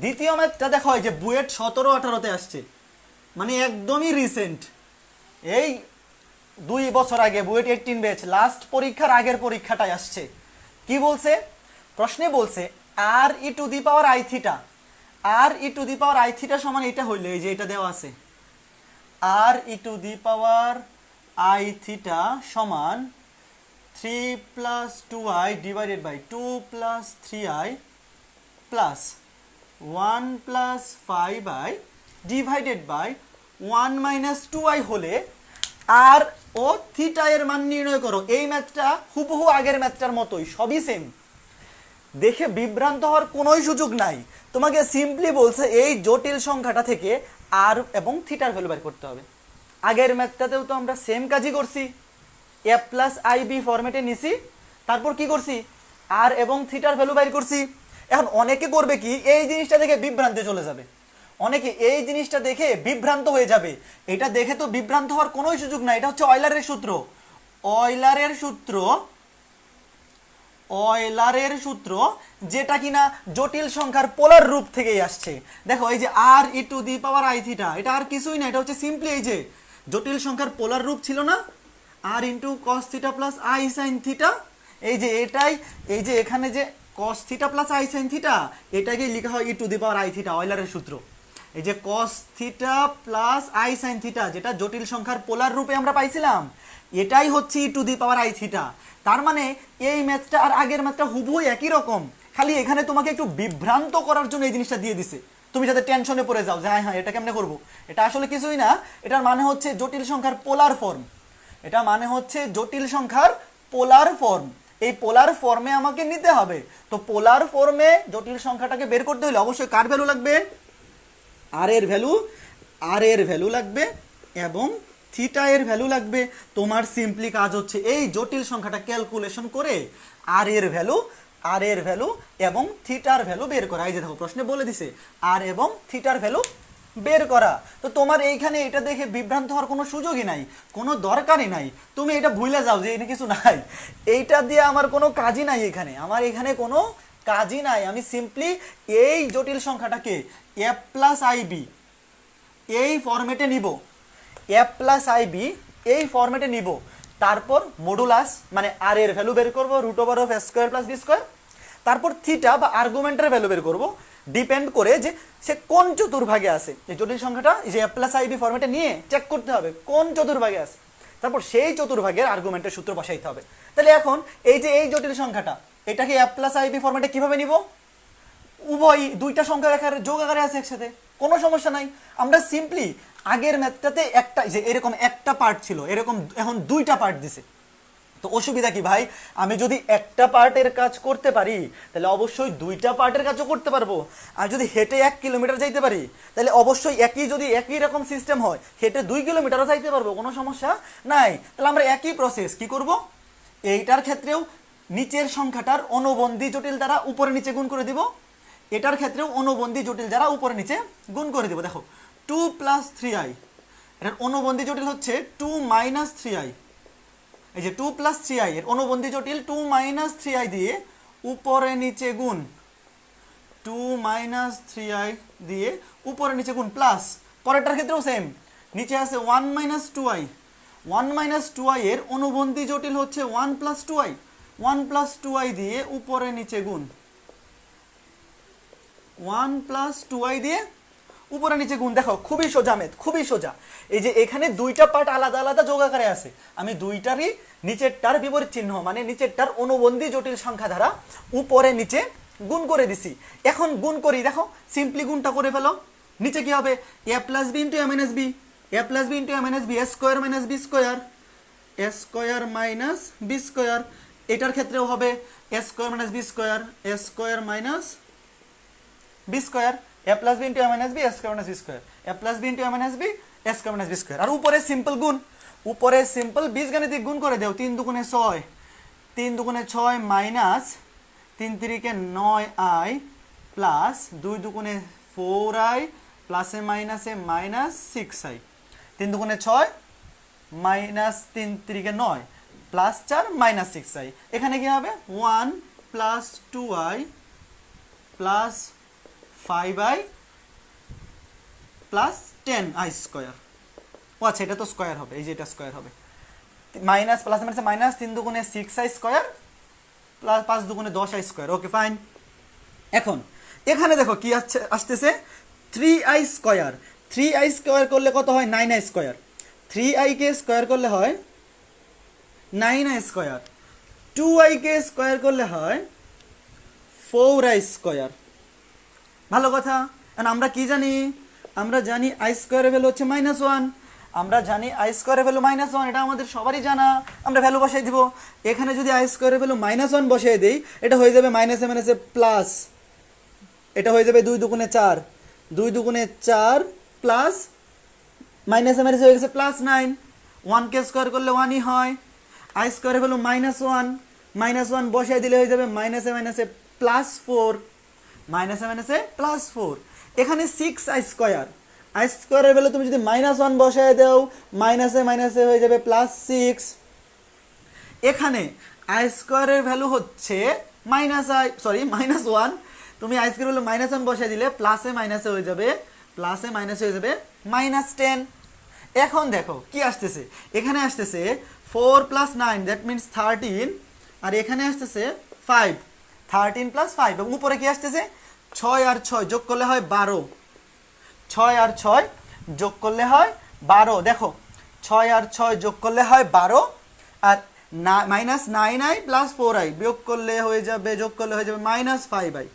দ্বিতীয় ম্যাথটা দেখো এই যে বুয়েট 17-18-তে আসছে, মানে একদমই রিসেন্ট, এই 2 বছর আগে বুয়েট 18 ব্যাচ লাস্ট পরীক্ষার আগের পরীক্ষাটাই আসছে। কি বলছে প্রশ্নে? বলছে r e to the power i theta, r e to the power i theta সমান এটা হইলে, এই যে এটা দেওয়া আছে, r e to the power i theta সমান 3 + 2i divided by 2 + 3i plus 1 + 5i divided by 1 - 2i হলে আর ও থিটা এর মান নির্ণয় করো। এই ম্যাথটা হুবহু আগের ম্যাথটার মতোই, সবই সেম। দেখে বিভ্রান্ত হওয়ার কোনোই সুযোগ নাই। তোমাকে সিম্পলি বলছে এই জটিল সংখ্যাটা থেকে আর এবং থিটার ভ্যালু বের করতে হবে। আগের ম্যাথটাতেও তো আমরা সেম কাজই করছি, a + ib ফরম্যাটে নিছি, তারপর কি করছি, আর এবং থিটার ভ্যালু বের করছি। এখন অনেকে করবে কি, এই জিনিসটা দেখে বিভ্রান্তে চলে যাবে, অনেকে এই জিনিসটা দেখে বিভ্রান্ত হয়ে যাবে। এটা দেখে তো বিভ্রান্ত হওয়ার কোনোই সুযোগ নাই, এটা হচ্ছে অয়লারের সূত্র। অয়লারের সূত্র যেটা কিনা জটিল সংখ্যার পোলার রূপ থেকেই আসছে। দেখো এই যে r e to the power i theta, এটা আর কিছুই না, এটা হচ্ছে সিম্পলি এই যে জটিল সংখ্যার পোলার রূপ ছিল না, r into cos theta plus i sine theta. এই যে এটাই, এই যে এখানে যে cos theta plus i sine theta, এটাকে লেখা হয় e to the power i theta, অয়লারের সূত্র। এই যে cos theta plus i sine theta, যেটা জটিল সংখ্যার পোলার রূপে আমরা পাইছিলাম, এটাই হচ্ছে e to the power i theta. তার মানে এই ম্যাথটা আর আগের ম্যাথটা হুবহু একই রকম, খালি এখানে তোমাকে একটু বিভ্রান্ত করার জন্য এই জিনিসটা দিয়ে দিছে, তুমি যাতে টেনশনে পড়ে যাও যে হ্যাঁ হ্যাঁ এটা কেমনে করবো। এটা আসলে কিছুই না, এটার মানে হচ্ছে জটিল সংখ্যার পোলার ফর্ম। এটা মানে হচ্ছে জটিল সংখ্যার পোলার ফর্ম। এই পোলার ফর্মে আমাকে নিতে হবে। তো পোলার ফর্মে জটিল সংখ্যাটাকে বের করতে হলে অবশ্যই কার ভ্যালু লাগবে, আর এর ভ্যালু লাগবে এবং থিটা এর ভ্যালু লাগবে। তোমার সিম্পলি কাজ হচ্ছে এই জটিল সংখ্যাটা ক্যালকুলেশন করে আর এর ভ্যালু এবং থিটার ভ্যালু বের করা। এই যে দেখো প্রশ্নে বলে দিছে আর এবং থিটার ভ্যালু বের করা। তো তোমার এইখানে এটা দেখে বিভ্রান্ত হওয়ার কোনো সুযোগই নাই, কোনো দরকারই নাই। তুমি এটা ভুলে যাও যে এখানে কিছু নাই, এইটা দিয়ে আমার কোনো কাজই নাই, আমার এখানে কোনো কাজই নাই। আমি সিম্পলি এই জটিল সংখ্যাটাকে a + ib এই ফরম্যাটে নিব, a + ib এই ফরম্যাটে নিব, তারপর মডুলাস মানে আর এর ভ্যালু বের করব √(a² + b²), তারপর থিটা বা আর্গুমেন্টের ভ্যালু বের করব, ডিপেন্ড করে যে সে কোন চতুর্ভাগে আছে। এই জটিল সংখ্যাটা যে a + ib ফরম্যাটে নিয়ে চেক করতে হবে কোন চতুর্ভাগে আছে, তারপর সেই চতুর্ভাগের আর্গুমেন্টের সূত্র বসাইতে হবে। তাহলে এখন এই যে এই জটিল সংখ্যাটা, এটাকে a + ib ফরম্যাটে কিভাবে নিব? উভয় দুইটা সংখ্যার আকারে যোগ আকারে আছে একসাথে, কোনো সমস্যা নাই। আমরা সিম্পলি আগের ম্যাথটাতে একটা যে এরকম একটা পার্ট ছিল, এরকম এখন দুইটা পার্ট দিছে। তো অসুবিধা কি ভাই, আমি যদি একটা পার্টের কাজ করতে পারি তাহলে অবশ্যই দুইটা পার্টের কাজও করতে পারবো। আর যদি হেঁটে 1 কিলোমিটার যাইতে পারি তাহলে অবশ্যই যদি একই রকম সিস্টেম হয় হেঁটে 2 কিলোমিটারও যাইতে পারবো, কোনো সমস্যা নাই। তাহলে আমরা একই প্রসেস কি করব, এইটার ক্ষেত্রেও নিচের সংখ্যাটার অনুবন্ধী জটিল দ্বারা উপরে নিচে গুণ করে দিব, এটার ক্ষেত্রেও অনুবন্ধী জটিল দ্বারা উপরে নিচে গুণ করে দিব। দেখো 2 + 3i, এটার অনুবন্ধী জটিল হচ্ছে 2 - 3i। এই যে 2 + 3i এর অনুবন্ধী জটিল 2 - 3i দিয়ে উপরে নিচে গুণ, 2 - 3i দিয়ে উপরে নিচে গুণ প্লাস, পরেরটার ক্ষেত্রেও সেম, নিচে আছে 1 - 2i। 1 - 2i এর অনুবন্ধী জটিল হচ্ছে 1 + 2i, 1 + 2i দিয়ে উপরে নিচে গুণ, 1 + 2i দিয়ে উপরে নিচে গুণ। দেখো খুবই সোজা ম্যাথ, খুবই সোজা। এই যে এখানে দুইটা পার্ট আলাদা আলাদা যোগ আকারে আছে, আমি দুইটারই নিচেরটার বিপরীত চিহ্ন মানে নিচেরটার অনুবন্ধী জটিল সংখ্যা দ্বারা উপরে নিচে গুণ করে দিছি। এখন গুণ করি, দেখো সিম্পলি গুণটা করে ফেলো। নিচে কি হবে, a + b * a - b, a + b * a - b, a² - b², a² - b²। এটার ক্ষেত্রেও হবে a² - b², a² - b², a + b * a - b, a² - b, a + b * a - b, a² - b²। আর উপরে সিম্পল গুণ, উপরে সিম্পল বীজগাণিতিক গুণ করে দাও। 3 × 6, 3 × 6 মাইনাস 3 × 3 = 9i প্লাস 2 × 4i প্লাসে মাইনাসে -6i। 3 × 6 মাইনাস 3 × 3 = 9 +4 -6i, এখানে কি হবে 1 + 2i + 5i + 10i²। ও আচ্ছা, এটা তো স্কয়ার হবে, এই যে এটা স্কয়ার হবে, মাইনাস প্লাস মাইনাস মাইনাস, 3 দুগুণে 6i² প্লাস 5 দুগুণে 10i²। Okay fine. এখন এখানে দেখো কি আসতেছে 3i²। 3i² করলে কত হয় 9i²। 3i কে স্কয়ার করলে হয় 9i²। 2i কে স্কয়ার করলে হয় 4i²। ভালো কথা। আমরা কি জানি? আমরা জানি i² এর ভ্যালু হচ্ছে -1। আমরা জানি i² এর ভ্যালু -1, এটা আমাদের সবারই জানা। আমরা ভ্যালু বসাই দিব। এখানে যদি i² এর ভ্যালু -1 বসাই দেই, এটা হয়ে যাবে মাইনাসে মাইনাসে প্লাস, এটা হয়ে যাবে 2 দুগুণে 4, 2 দুগুণে 4 প্লাস মাইনাসে মাইনাসে হয়ে গেছে +9। 1 কে স্কয়ার করলে 1ই হয়। i² এর ভ্যালু -1, -1 বসাই দিলে হয়ে যাবে মাইনাসে মাইনাসে +4, মাইনাসে মাইনাসে +4। এখানে 6i², i² এর ভ্যালু তুমি যদি -1 বসায় দাও, মাইনাসে মাইনাসে হয়ে যাবে +6। এখানে i² এর ভ্যালু হচ্ছে -1, তুমি i² এর ভ্যালু -1 বসায় দিলে প্লাসে মাইনাসে হয়ে যাবে -10। এখন দেখো কি আসতেছে, এখানে আসতেছে 4 + 9, দ্যাট মিন্স 13, আর এখানে আসতেছে 5, 13 + 5, এবং উপরে কি আসতেছে 6 আর 6 যোগ করলে হয় 12। 6 আর 6 যোগ করলে হয় 12। দেখো 6 আর 6 যোগ করলে হয় 12, আর -9i + 4i যোগ করলে হয়ে যাবে -5i।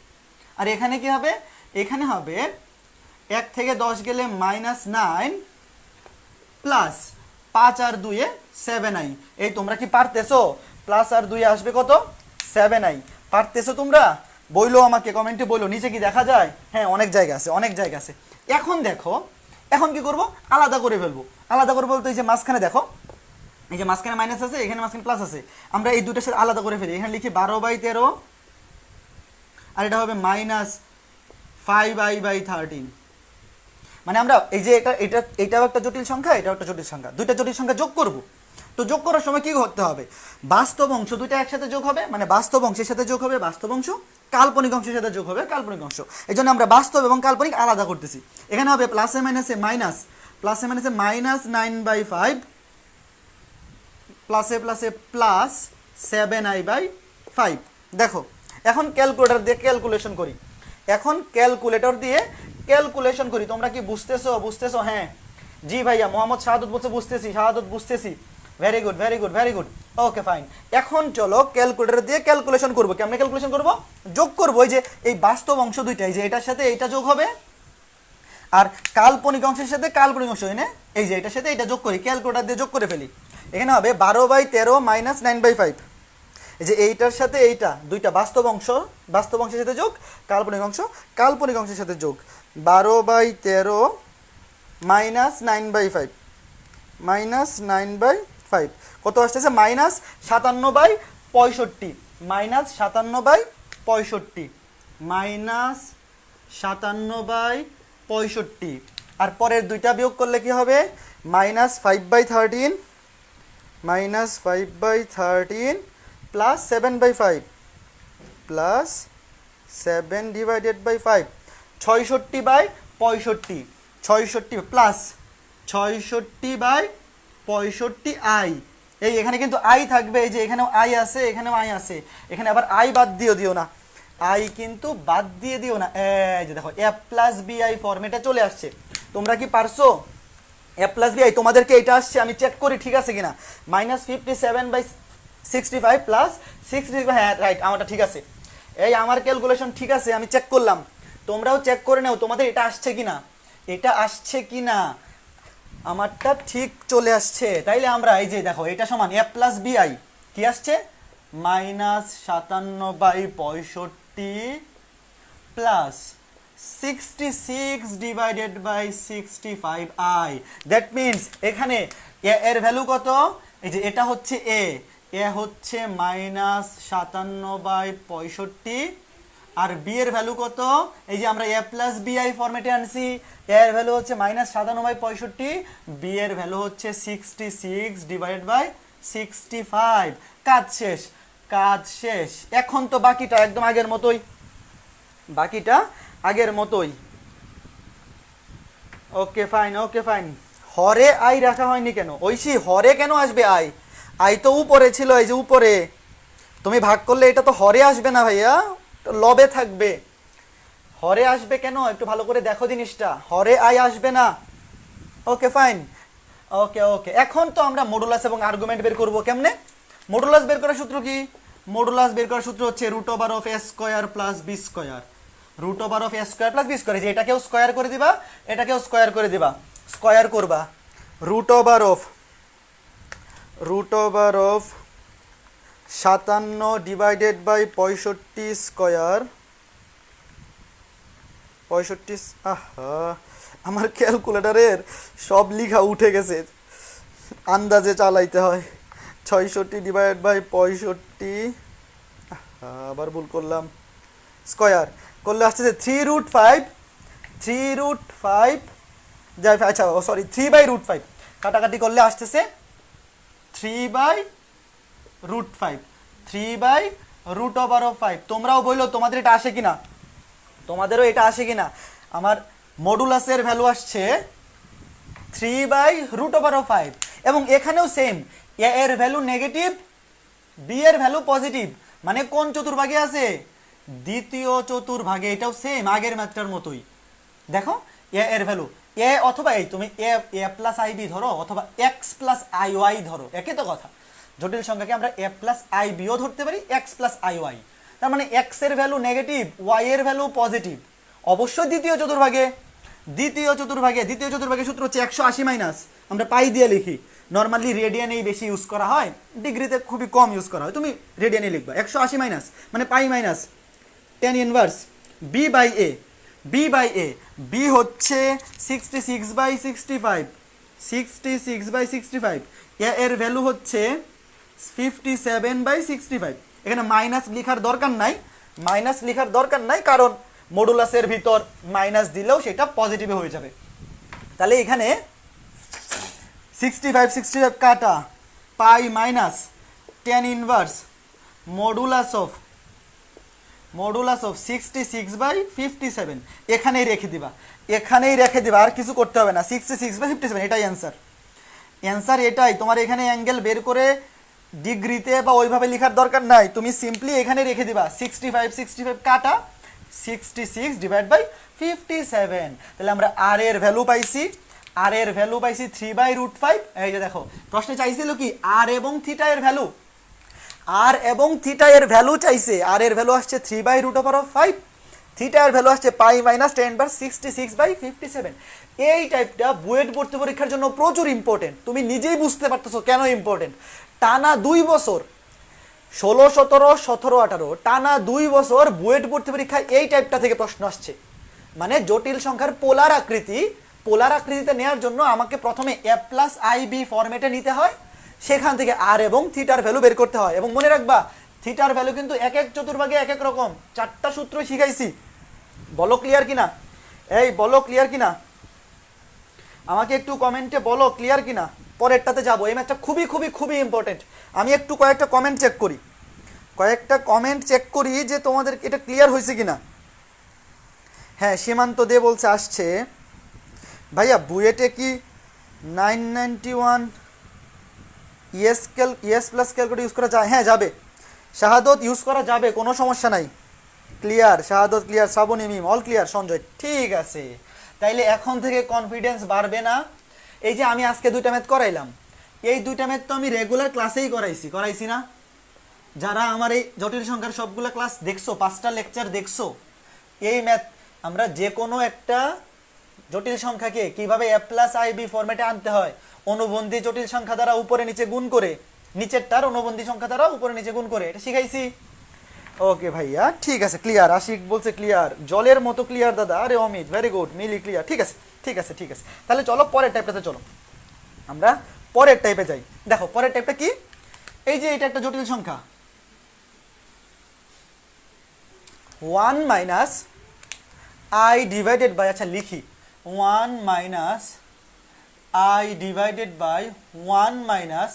আর এখানে কি হবে? এখানে হবে 1 থেকে 10 গেলে -9 প্লাস 5 আর 2 এ 7i। এই তোমরা কি পারতেছো? প্লাস আর 2 আসবে কত? 7i। পারতেছো তোমরা? বইলো আমাকে, কমেন্টে বইলো। নিচে কি দেখা যায়? হ্যাঁ, অনেক জায়গা আছে। এখন দেখো, এখন কি করব? আলাদা করে ফেলবো। আলাদা করে বলতে এই যে মাঝখানে দেখো, এই যে মাঝখানে মাইনাস আছে, এখানে মাঝখানে প্লাস আছে, আমরা এই দুটোর সাথে আলাদা করে ফেলি। এখানে লিখি 12/13, আর এটা হবে -5i/13। মানে আমরা এই যে এটাও একটা জটিল সংখ্যা, এটাও একটা জটিল সংখ্যা, দুইটা জটিল সংখ্যা যোগ করব। তো যোগ করার সময় কি করতে হবে? বাস্তব অংশ দুইটা একসাথে যোগ হবে, মানে বাস্তব অংশের সাথে যোগ হবে বাস্তব অংশ, কাল্পনিক অংশের সাথে যোগ হবে কাল্পনিক অংশ। এই জন্য আমরা বাস্তব এবং কাল্পনিক আলাদা করতেছি। এখানে হবে প্লাসে মাইনাসে মাইনাস, -9/5, প্লাসে প্লাসে প্লাস 7i/5। দেখো এখন ক্যালকুলেটর দিয়ে ক্যালকুলেশন করি। তোমরা কি বুঝতেছো? হ্যাঁ জি ভাইয়া, মোহাম্মদ শাহাদত বলছে বুঝতেছি। Very good. Okay fine. এখন চলো ক্যালকুলেটর দিয়ে ক্যালকুলেশন করবো। কেমনে ক্যালকুলেশন করবো? যোগ করবো। এই যে এই বাস্তব অংশ দুইটা, এই যে এটার সাথে এইটা যোগ হবে, আর কাল্পনিক অংশের সাথে কাল্পনিক অংশ, এই যে এটার সাথে এটা যোগ করি, ক্যালকুলেটর দিয়ে যোগ করে ফেলি। এখানে হবে 12/13 - 9/5। এই যে এইটার সাথে এইটা দুইটা বাস্তব অংশের সাথে যোগ, কাল্পনিক অংশের সাথে যোগ। 12/13 - 9/5, -9/5 কত আসতেছে? -57/65, -57/65, আর পরের দুইটা বিয়োগ করলে কি হবে? -5/13 প্লাস 7/5 প্লাস 7/5, 66/65 প্লাস 66/65i। এই এখানে কিন্তু আই থাকবে, এই যে এখানেও আই আছে, এখানে আবার আই বাদ দিও না, আই কিন্তু বাদ দিয়ে দিও না। এই যে দেখো a+bi ফরম্যাটে চলে আসছে। তোমরা কি পারছো? a+bi তোমাদেরকে এটা আসছে, আমি চেক করি ঠিক আছে কিনা। -57/65 প্লাস 65, হ্যাঁ রাইট, আমারটা ঠিক আছে। এই আমার ক্যালকুলেশন ঠিক আছে, আমি চেক করলাম। তোমরাও চেক করে নাও তোমাদের এটা আসছে কিনা। আমারটা ঠিক চলে আসছে। তাইলে আমরা এই যে দেখো এটা সমান a+bi কি আসছে? -57/65 প্লাস 66/65i। দ্যাট মিনস এখানে এর ভ্যালু কত? এই যে এটা হচ্ছে এ হচ্ছে -57/65, আর বি এর ভ্যালু কত? এই যে আমরা a+bi ফরম্যাটে আনছি, এর ভ্যালু হচ্ছে -57/65, বি এর ভ্যালু হচ্ছে 66/65। 65। কাজ শেষ, কাজ শেষ। এখন তো বাকিটা একদম আগের মতোই, বাকিটা আগের মতোই। Okay fine, okay fine. Hare I রাখা হয়নি কেন? ঐশী, হরে কেন আসবে আই? আই তো উপরে ছিল, এই যে উপরে। তুমি ভাগ করলে এটা তো হরে আসবে না ভাইয়া, লবে থাকবে। হরে আসবে কেন? একটু ভালো করে দেখো জিনিসটা, হরে আই আসবে না। ওকে ফাইন, ওকে ওকে। এখন তো আমরা মডুলাস এবং আর্গুমেন্ট বের করব। কেমনে? মডুলাস বের করার সূত্র কি? মডুলাস বের করার সূত্র হচ্ছে root over of a square plus b square. Root over of a square plus b square, যে এটাকেও স্কোয়ার করে দিবা, এটাকেও স্কোয়ার করে দিবা, স্কোয়ার করবা। Root over of 57 divided by 65 square. 65, আহা আমার ক্যালকুলেটারের সব লিখা উঠে গেছে, আন্দাজে চালাইতে হয়। 66 ডিভাইডেড বাই 65, আবার ভুল করলাম, স্কোয়ার করলে আসতেছে 3√5, 3√5 যাই, আচ্ছা সরি 3/√5, কাটাকাটি করলে আসতেছে 3/√5, 3/√5। তোমরাও বললো তোমাদের এটা আসে কিনা, তোমাদেরও এটা আসে কিনা। আমার মডুলাসের ভ্যালু আসছে 3/√5, এবং এখানেও সেম, এ এর ভ্যালু নেগেটিভ, বি এর ভ্যালু পজিটিভ, মানে কোন চতুর্ভাগে আছে? দ্বিতীয় চতুর্ভাগে। এটাও সেম আগের ম্যাথটার মতোই। দেখো এ এর ভ্যালু, এ অথবা এই তুমি এ প্লাস আই বি ধরো, অথবা এক্স প্লাস আই ওয়াই ধরো, একই তো কথা। জটিল সংখ্যাকে আমরা এ প্লাস আই বিও ধরতে পারি, এক্স প্লাস আই ওয়াই। তার মানে এক্স এর ভ্যালু নেগেটিভ, ওয়াই এর ভ্যালু পজিটিভ, অবশ্যই দ্বিতীয় চতুর্ভাগে। দ্বিতীয় চতুর্ভাগে সূত্র হচ্ছে 180 মাইনাস, আমরা পাই দিয়ে লিখি। নর্মালি রেডিয়ানেই বেশি ইউজ করা হয়, ডিগ্রিতে খুবই কম ইউজ করা হয়। তুমি রেডিয়ানে লিখবা 180 মাইনাস, মানে pi minus tan inverse b by a. B হচ্ছে 66/65, 66/65। এর ভ্যালু হচ্ছে 57/65। এখানে মাইনাস লেখার দরকার নাই, কারণ মডুলাসের ভিতর মাইনাস দিলেও সেটা পজিটিভে হয়ে যাবে। তাহলে এখানে 65 কাটা, pi minus tan inverse modulus of 66/57 এখানেই রেখে দিবা, আর কিছু করতে হবে না। 66/57 এটাই অ্যান্সার এটাই। তোমার এখানে অ্যাঙ্গেল বের করে ডিগ্রিতে বা ওইভাবে লেখার দরকার নাই, তুমি সিম্পলি এখানে রেখে দিবা 65 কাটা 66 ডিভাইড বাই 57। তাহলে আমরা আর এর ভ্যালু পাইছি, 3/√5। এই যে দেখো প্রশ্নে চাইছিল কি আর এবং থিটা এর ভ্যালু, চাইছে। আর এর ভ্যালু আসছে 3/√5, থিটা এর ভ্যালু আসছে পাই মাইনাস tan ইনভার্স 66/57। এই টাইপটা বুয়েট ভর্তি পরীক্ষার জন্য প্রচুর ইম্পর্টেন্ট। তুমি নিজেই বুঝতে পারতেছো কেন ইম্পর্টেন্ট। টানা 2 বছর 16, 17, 17, 18 টানা 2 বছর বুয়েট ভর্তি পরীক্ষায় এই টাইপটা থেকে প্রশ্ন আসছে। মানে জটিল সংখ্যার পোলার আকৃতিতে নেওয়ার জন্য আমাকে প্রথমে এ প্লাস আই বি ফরম্যাটে নিতে হয়, সেখান থেকে আর এবং থিটার ভ্যালু বের করতে হয়। এবং মনে রাখবা থিটার ভ্যালু কিন্তু এক এক চতুর্ভাগে এক এক রকম, 4টা সূত্র শিখাইছি। বলো ক্লিয়ার কিনা? বলো ক্লিয়ার কিনা? আমাকে একটু কমেন্টে বলো ক্লিয়ার কিনা। পরেরটাতে যাবো, এই ম্যাথটা খুবই খুবই খুবই ইম্পর্টেন্ট। আমি একটু কয়েকটা কমেন্ট চেক করি যে তোমাদের এটা ক্লিয়ার হয়েছে কিনা। হ্যাঁ, সীমান্ত দে বলছে আসছে। ভাইয়া বুয়েটে কি 991 ইএস প্লাস ক্যালকুলেটর ইউজ করা যায়? হ্যাঁ যাবে, শাহাদত ইউজ করা যাবে, কোনো সমস্যা নাই। ক্লিয়ার শাহাদত, ক্লিয়ার শ্রাবণী, মিম অল ক্লিয়ার, সঞ্জয় ঠিক আছে। তাইলে এখন থেকে কনফিডেন্স বাড়বে না। এই যে আমি আজকে 2টা ম্যাথ করাইলাম, এই 2টা ম্যাথ তো আমি রেগুলার ক্লাসেই করাইছি না? যারা আমার এই জটিল সংখ্যার সবগুলো ক্লাস দেখছো, 5টা লেকচার দেখছো, এই ম্যাথ আমরা যে কোনো একটা জটিল সংখ্যাকে কিভাবে এ প্লাস আই বি ফরম্যাটে আনতে হয়, অনুবন্ধী জটিল সংখ্যা দ্বারা উপরে নিচে গুণ করে, নিচেরটার অনুবন্ধী সংখ্যা দ্বারা উপরে নিচে গুণ করে, এটা শিখাইছি। ওকে ভাইয়া ঠিক আছে, ক্লিয়ার। আশিক বলছে ক্লিয়ার, জলের মতো ক্লিয়ার দাদা। আরে অমিত ভেরি গুড, মিলি ক্লিয়ার। ঠিক আছে। তাহলে চলো পরের টাইপটাতে, চলো আমরা পরের টাইপে যাই। দেখো পরের টাইপটা কি, এই যে এটা একটা জটিল সংখ্যা 1 মাইনাস আই ডিভাইডেড বাই, আচ্ছা লিখি 1 minus i divided by 1 minus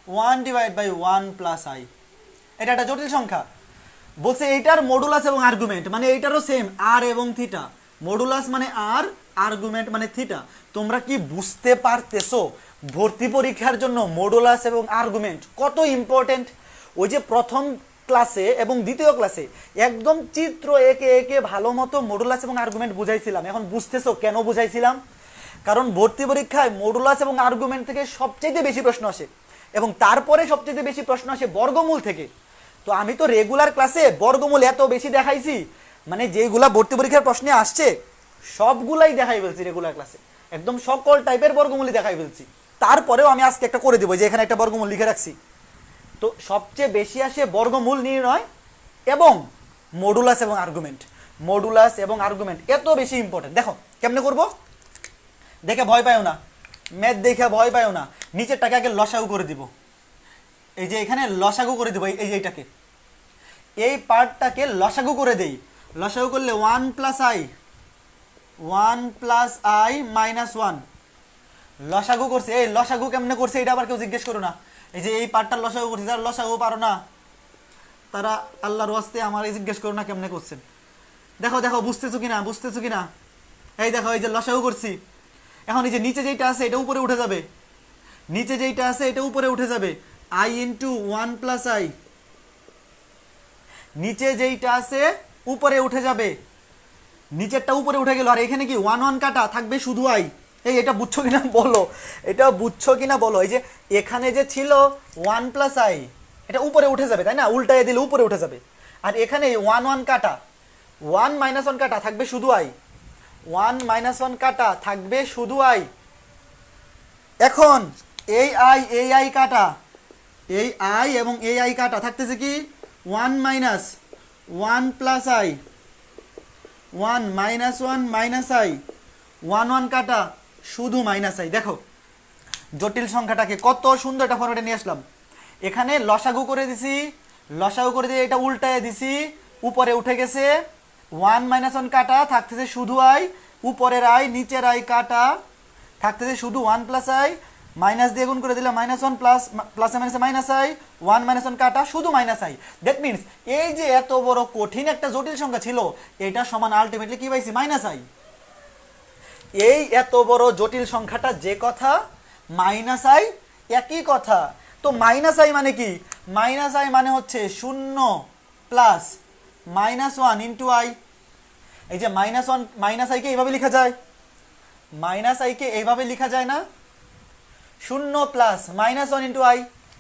1/1 plus i. এটা একটা জটিল সংখ্যা। বলছে এইটার মডুলাস এবং আর্গুমেন্ট মানে এইটারও সেম আর এবং থিটা। মডুলাস মানে আর, আর্গুমেন্ট মানে থিটা। তোমরা কি বুঝতে পারতেছো ভর্তি পরীক্ষার জন্য মডুলাস এবং আর্গুমেন্ট কত ইম্পর্টেন্ট? ওই যে প্রথম ক্লাসে এবং দ্বিতীয় ক্লাসে একদম চিত্র একে একে ভালো মতো মডুলাস এবং আর্গুমেন্ট বুঝাইছিলাম। এখন বুঝতেছো কেন বুঝাইছিলাম? কারণ ভর্তি পরীক্ষায় মডুলাস এবং আর্গুমেন্ট থেকে সবচেয়ে বেশি প্রশ্ন আসে এবং তারপরে সবচেয়ে বেশি প্রশ্ন আসে বর্গমূল থেকে। তো আমি তো রেগুলার ক্লাসে বর্গমূল এত বেশি দেখাইছি, মানে যেগুলা ভর্তি পরীক্ষার প্রশ্নে আসছে সবগুলাই দেখাই ফেলছি রেগুলার ক্লাসে, একদম সকল টাইপের বর্গমূলই দেখাই ফেলছি। তারপরেও আমি আজকে একটা করে দেবো, যে এখানে একটা বর্গমূল লিখে রাখছি। তো সবচেয়ে বেশি আসে বর্গমূল নির্ণয় এবং মডুলাস এবং আর্গুমেন্ট। মডুলাস এবং আর্গুমেন্ট এত বেশি ইম্পর্টেন্ট। দেখো কেমনে করব, দেখে ভয় পাও না, ম্যাথ দেখে ভয় পাও না। নিচেরটাকে আগে লসাগু করে দিব। এই যে এখানে লসাগু করে দেবো, এই যে এইটাকে, এই পার্টটাকে লসাগু করে দেই। লসাগু করলে 1 plus I, 1 plus I minus 1 লসাগু করছে। এই লসাগু কেমনে করছে এটা আবার কেউ জিজ্ঞেস করো না। এই যে এই পার্টটার লসাগু করছে, যারা লসাগু পারো না তারা আল্লাহর ওয়াস্তে আমার জিজ্ঞেস করো না কেমনে করছেন। দেখো দেখো বুঝতেছো কিনা, বুঝতেছো কিনা? এই দেখো এই যে লসাগু করছি। এখন এই যে নিচে যেটা আছে এটা উপরে উঠে যাবে, নিচে যেটা আছে এটা উপরে উঠে যাবে। আই ইন্টু 1 প্লাস আই, নিচে যেইটা আছে উপরে উঠে যাবে, নিচেরটা উপরে উঠে গেল। আর এখানে কি 1 1 কাটা থাকবে শুধু আই। এই এটা বুঝছো কিনা বলো, এটা বুঝছো কিনা বলো। এই যে এখানে যে ছিল 1 প্লাস আই, এটা উপরে উঠে যাবে তাই না, উল্টায় দিলে উপরে উঠে যাবে। আর এখানে 1 1 কাটা, 1 মাইনাস 1 কাটা থাকবে শুধু আই, 1 মাইনাস 1 কাটা থাকবে শুধু আই। এখন এই আই কাটা, এই আই এবং এই আই কাটা থাকতেছে কি 1 minus 1 plus I, 1 minus 1 minus I, 1 1 কাটা শুধু মাইনাস আই। দেখো জটিল সংখ্যাটাকে কত সুন্দর একটা ফরম্যাটে নিয়ে আসলাম। এখানে লসাগু করে দিছি, লসাগু করে দিয়ে এটা উল্টায় দিছি, উপরে উঠে গেছে। 1 মাইনাস 1 কাটা থাকতেছে শুধু আই, উপরের আই নিচের আই কাটা থাকতেছে শুধু 1 প্লাস আই, মাইনাস দিয়ে গুণ করে দিলে মাইনাস 1 প্লাস প্লাসে মাইনাসে মাইনাস আই, 1 মাইনাস 1 কাটা শুধু মাইনাস আই। দ্যাট মিনস এই যে এত বড় কঠিন একটা জটিল সংখ্যা ছিল এটা সমান আলটিমেটলি কি পাইছি, মাইনাস আই। এই এত বড় জটিল সংখ্যাটা যে কথা মাইনাস আই একই কথা। তো মাইনাস আই মানে কি, মাইনাস আই মানে হচ্ছে 0 প্লাস মাইনাস 1 ইন্টু আই। এই যে মাইনাস 1 মাইনাস আইকে এইভাবে লেখা যায়, মাইনাস আইকে এইভাবে লেখা যায় না, 0 প্লাস মাইনাস 1 ইন্টু আই।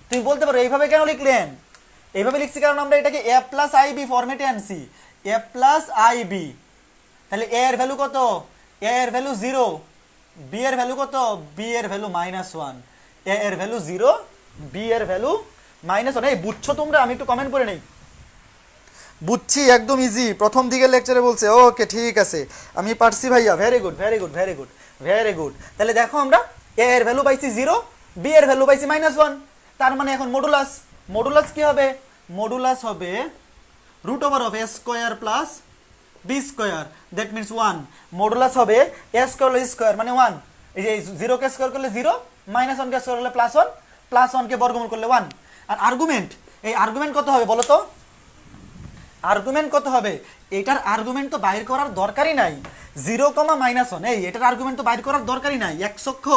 তুমি বলতে পারো এইভাবে কেন লিখলেন? এইভাবে লিখছি কারণ আমরা এটাকে এ প্লাস আই বি ফরম্যাটে আনছি, এ প্লাস আই বি। তাহলে এ এর ভ্যালু কত, এ এর ভ্যালু 0, বি এর ভ্যালু কত, বি এর ভ্যালু -1, এ এর ভ্যালু 0, বি এর ভ্যালু -1। এই বুঝছো তোমরা? আমি একটু কমেন্ট করে নেই। বুঝছি, একদম ইজি। প্রথম দিকের লেকচারে বলছে ওকে ঠিক আছে, আমি পারছি ভাইয়া, very good very good very good very good. তাহলে দেখো আমরা এ এর ভ্যালু পাইছি 0, বি এর ভ্যালু পাইছি -1। তার মানে এখন মডুলাস, মডুলাস কি হবে, মডুলাস হবে √a square plus b square, that means 1। Modulus হবে a স্কয়ার স্কয়ার মানে 1। এই যে 0 কে স্কয়ার করলে 0, -1 কে স্কয়ার করলে +1, +1 কে বর্গমূল করলে 1। আর আর্গুমেন্ট, এই আর্গুমেন্ট কত হবে বলো তো, আর্গুমেন্ট কত হবে? এটার আর্গুমেন্ট তো বাইর করার দরকারই নাই, 0, -1। এই এটার আর্গুমেন্ট তো বাইর করার দরকারই নাই। x অক্ষ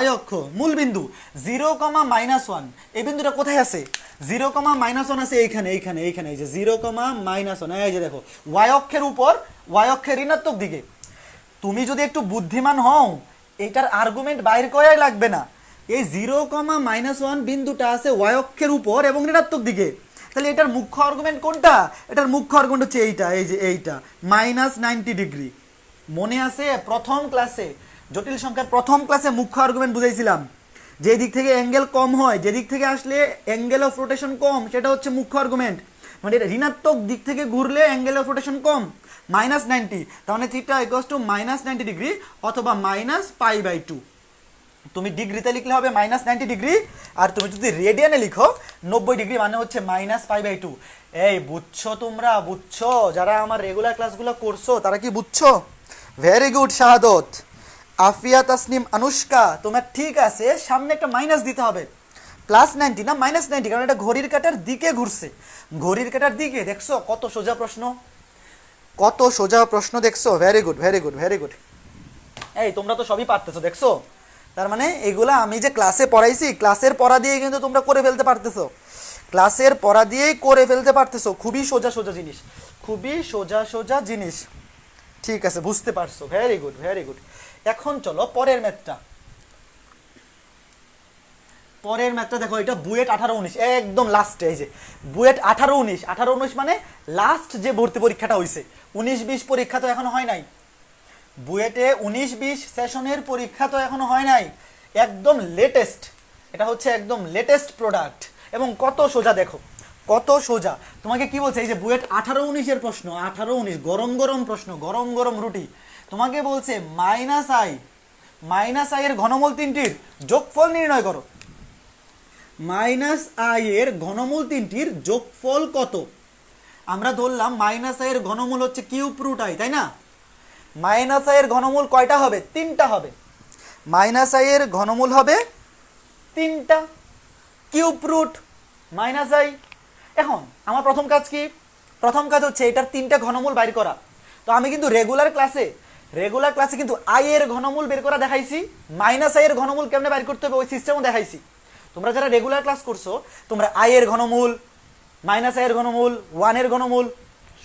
y অক্ষ মূল বিন্দু 0, -1, এই বিন্দুটা কোথায় আছে? 0, -1 আছে এইখানে এইখানে এইখানে। এই যে 0, -1, এই যে দেখো y অক্ষের উপর, y অক্ষের ঋণাত্মক দিকে। তুমি যদি একটু বুদ্ধিমান হও এটার আর্গুমেন্ট বাইর করাই লাগবে না। এই 0, -1 বিন্দুটা আছে y অক্ষের উপর এবং ঋণাত্মক দিকে। তাহলে এটার মুখ্য আর্গুমেন্ট কোনটা? এটার মুখ্য আর্গুমেন্ট হচ্ছে এইটা, এই যে এইটা -90 ডিগ্রি। মনে আছে প্রথম ক্লাসে জটিল সংখ্যার প্রথম ক্লাসে মুখ্য আর্গুমেন্ট বুঝাইছিলাম, যে দিক থেকে অ্যাঙ্গেল কম হয়, যে দিক থেকে আসলে অ্যাঙ্গেল অফ রোটেশন কম, সেটা হচ্ছে মুখ্য আর্গুমেন্ট। মানে ঋণাত্মক দিক থেকে ঘুরলে অ্যাঙ্গেল অফ রোটেশন কম, -90। তার মানে থিটা ইকুয়ালস টু -90 ডিগ্রি অথবা -π/2। তুমি ডিগ্রিতে লিখলে হবে -90 ডিগ্রি, আর তুমি যদি রেডিয়ানে লিখো 90 ডিগ্রি মানে হচ্ছে -π/2। এই বুঝছো তোমরা, বুঝছো? যারা আমার রেগুলার ক্লাসগুলো করছো তারা কি বুঝছো? ভেরি গুড শাহাদত, আফিয়া, তাসনিম, আনুষ্কা, তোমার ঠিক আছে। সামনে একটা মাইনাস দিতে হবে, +90 না -90, কারণ এটা ঘড়ির কাঁটার দিকে ঘুরছে, ঘড়ির কাঁটার দিকে। দেখছো কত সোজা প্রশ্ন, কত সোজা প্রশ্ন দেখছো। Very good very good very good. এই তোমরা তো সবই পারতেছো দেখছো, তার মানে এগুলা আমি যে ক্লাসে পড়াইছি, ক্লাসের পড়া দিয়ে কিন্তু তোমরা করে ফেলতে পারতেছো, ক্লাসের পড়া দিয়েই করে ফেলতে পারতেছো। খুবই সোজা সোজা জিনিস, খুবই সোজা সোজা জিনিস। ঠিক আছে, বুঝতে পারছো, ভেরি গুড ভেরি গুড। এখন চলো পরের ম্যাথটা, পরের ম্যাথটা দেখো, এটা বুয়েট 18-19 একদম লাস্টে। এই যে বুয়েট 18-19, 18-19 মানে লাস্ট যে ভর্তি পরীক্ষাটা হয়েছে। 19-20 পরীক্ষা তো এখনো হয় নাই, বুয়েটে 19-20 সেশনের পরীক্ষা তো এখনো হয় নাই, একদম লেটেস্ট, এটা হচ্ছে একদম লেটেস্ট প্রোডাক্ট। এবং কত সোজা দেখো, কত সোজা। তোমাকে কি বলছে, এই যে বুয়েট 18-19 প্রশ্ন, 18-19 গরম গরম প্রশ্ন, গরম গরম রুটি। তোমাকে বলছে মাইনাস আই এর ঘনমূল তিনটির যোগফল নির্ণয় করো। মাইনাস আই এর ঘনমূল তিনটির যোগফল কত? আমরা ধরলাম মাইনাস আই এর ঘনমূল হচ্ছে কিউব রুট আই, তাই না? মাইনাস আই এর ঘনমূল কয়টা হবে? 3টা হবে। মাইনাস আই এর ঘনমূল হবে 3টা, কিউব রুট মাইনাস আই। এখন আমার প্রথম কাজ কি? প্রথম কাজ হচ্ছে এটার 3টা ঘনমূল বাইর করা। তো আমি কিন্তু রেগুলার ক্লাসে কিন্তু আই এর ঘনমূল বের করা দেখাইছি, মাইনাস আই এর ঘনমূল কেমনে বাইর করতে হবে ওই সিস্টেমও দেখাইছি। তোমরা যারা রেগুলার ক্লাস করছো, তোমরা আই এর ঘনমূল, মাইনাস আই এর ঘনমূল, 1 এর ঘনমূল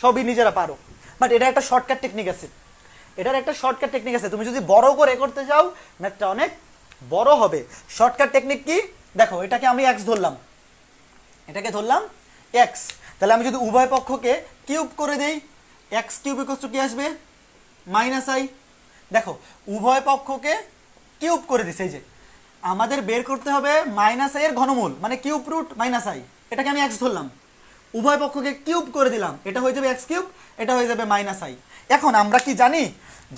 সবই নিজেরা পারো। বাট এটা একটা শর্টকাট টেকনিক আছে, এটার একটা শর্টকাট টেকনিক আছে। তুমি যদি বড় করে করতে চাও, ম্যাথটা অনেক বড় হবে। শর্টকাট টেকনিক কি? দেখো, এটাকে আমি এক্স ধরলাম, এটাকে ধরলাম এক্স। তাহলে আমি যদি উভয় পক্ষকে কিউব করে দেই, এক্স কিউব ইকুয়ালস টু কি আসবে? Minus I. দেখো, উভয় পক্ষকে কিউব করে দিছে। এই যে আমাদের বের করতে হবে মাইনাস আই এর ঘনমূল, মানে কিউব রুট মাইনাস আই। এটাকে আমি এক্স ধরলাম, উভয় পক্ষকে কিউব করে দিলাম, এটা হয়ে যাবে এক্স কিউব, এটা হয়ে যাবে মাইনাস আই। এখন আমরা কি জানি?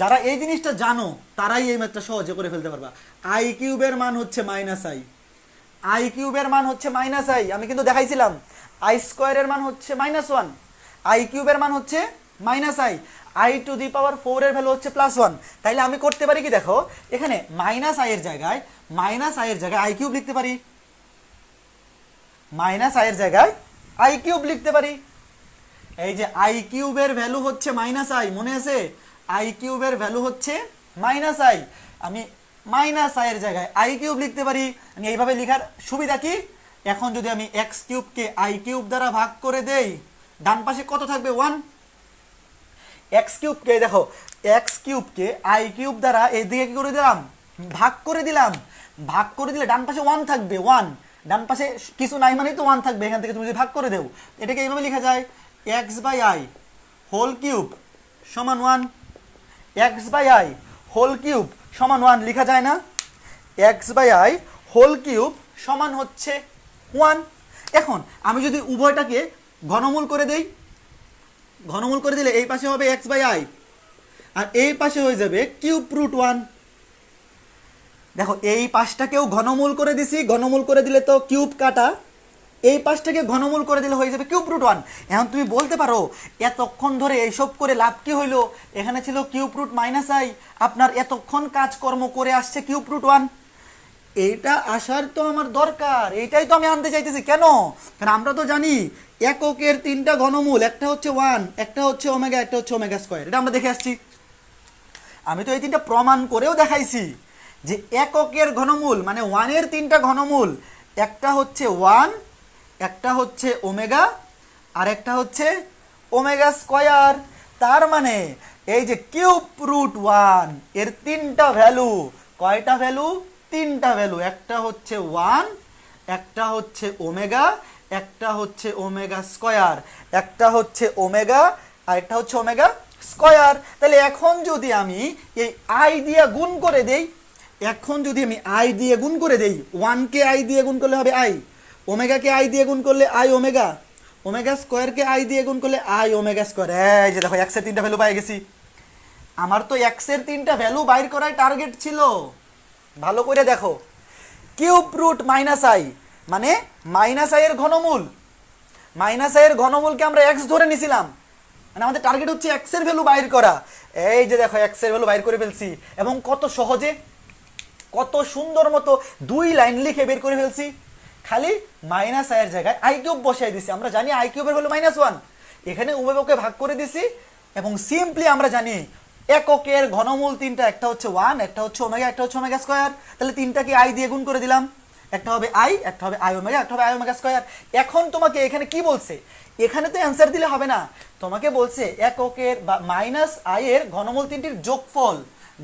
যারা এই জিনিসটা জানো তারাই এই ম্যাথটা সহজে করে ফেলতে পারবা। আই কিউবের মান হচ্ছে মাইনাস আই, আই কিউবের মান হচ্ছে মাইনাস আই। আমি কিন্তু দেখাইছিলাম আই স্কোয়ারের মান হচ্ছে -1, আই কিউবের মান হচ্ছে minus i, i to the power 4 এর ভ্যালু হচ্ছে +1। তাইলে আমি করতে পারি কি? দেখো, এখানে মাইনাস আই এর জায়গায় আই কিউব লিখতে পারি, মাইনাস আই এর জায়গায় আই কিউব লিখতে পারি। এই যে আই কিউবের ভ্যালু হচ্ছে মাইনাস আই, মনে আছে? আই কিউবের ভ্যালু হচ্ছে মাইনাস আই, আমি মাইনাস আই এর জায়গায় আই কিউব লিখতে পারি। আমি এইভাবে লেখার সুবিধা কি? এখন যদি আমি এক্স কিউবকে আই কিউব দ্বারা ভাগ করে দেই, ডান পাশে কত থাকবে? 1। এক্স কিউবকে দেখো, এক্স কিউবকে আই কিউব দ্বারা এদিকে কি করে দিলাম? ভাগ করে দিলাম। ভাগ করে দিলে ডান পাশে 1 থাকবে, 1। ডান পাশে কিছু নাই মানেই তো 1 থাকবে, এখান থেকে তুমি যদি ভাগ করে দেও, এটাকে এইভাবে লেখা যায় x by i whole cube সমান 1। X by i whole cube সমান 1 লেখা যায় না? X by i whole cube সমান হচ্ছে 1। এখন আমি যদি উভয়টাকে ঘনমূল করে দেই, ঘনমূল করে দিলে এই পাশে হবে এক্স বাই আই, আর এই পাশে হয়ে যাবে কিউব রুট 1। দেখো, এই পাশটাকেও ঘনমূল করে দিছি, ঘনমূল করে দিলে তো কিউব কাটা, এই পাশটাকে ঘনমূল করে দিলে হয়ে যাবে কিউব রুট 1। এখন তুমি বলতে পারো এতক্ষণ ধরে এইসব করে লাভ কি হইলো? এখানে ছিল কিউব রুট মাইনাস আই, আপনার এতক্ষণ কাজকর্ম করে আসছে কিউব রুট 1। এইটা আসার তো আমার দরকার, এইটাই তো আমি আনতে চাইতেছি। কেন? কারণ আমরা তো জানি এককের 3টা ঘনমূল, একটা হচ্ছে 1, একটা হচ্ছে ওমেগা, একটা হচ্ছে ওমেগা স্কয়ার। এটা আমরা দেখে আসছি, আমি তো এই 3টা প্রমাণ করেও দেখাইছি যে এককের ঘনমূল মানে 1 এর 3টা ঘনমূল, একটা হচ্ছে 1, একটা হচ্ছে ওমেগা, আর একটা হচ্ছে ওমেগা স্কয়ার। তার মানে এই যে কিউব রুট 1 এর 3টা ভ্যালু, কয়টা ভ্যালু? 3টা ভ্যালু। একটা হচ্ছে 1, একটা হচ্ছে ওমেগা, একটা হচ্ছে ওমেগা স্কয়ার, একটা হচ্ছে ওমেগা, আর একটা হচ্ছে ওমেগা স্কয়ার। তাহলে এখন যদি আমি এই আই দিয়ে গুণ করে দেই, এখন যদি আমি আই দিয়ে গুণ করে দেই, 1 কে আই দিয়ে গুণ করলে হবে আই, ওমেগাকে আই দিয়ে গুণ করলে আই ওমেগা, ওমেগা স্কয়ারকে আই দিয়ে গুণ করলে আই ওমেগা স্কয়ার। এই যে দেখো, এক্স এর 3টা ভ্যালু পেয়ে গেছি। আমার তো এক্স এর 3টা ভ্যালু বাইর করার টার্গেট ছিল। ভালো করে দেখো, কিউব রুট মাইনাস আই মানে মাইনাস আই এর ঘনমূল, মাইনাস আই এর ঘনমূলকে আমরা এক্স ধরে নিছিলাম, মানে আমাদের টার্গেট হচ্ছে এক্স এর ভ্যালু বাইর করা। এই যে দেখো, এক্স এর ভ্যালু বাইর করে ফেলছি, এবং কত সহজে, কত সুন্দর মতো 2 লাইন লিখে বের করে ফেলছি। খালি মাইনাস আই এর জায়গায় আই কিউব বসাই দিছি। আমরা জানি আই কিউবের হলো -1, এখানে উভয়কে ভাগ করে দিছি এবং সিম্পলি আমরা জানি এককের ঘনমূল তিনটা, একটা হচ্ছে 1, একটা হচ্ছে ওমেগা, একটা হচ্ছে ওমেগা স্কয়ার। তাহলে তিনটাকে আই দিয়ে গুণ করে দিলাম, একটা হবে আই, একটা হবে আই ওমেগা, একটা হবে আই ওমেগা স্কয়ার। এখন তোমাকে এখানে কি বলছে, এখানে তো অ্যান্সার দিলে হবে না, তোমাকে বলছে এককের বা মাইনাস আই এর ঘনমূল তিনটির যোগফল,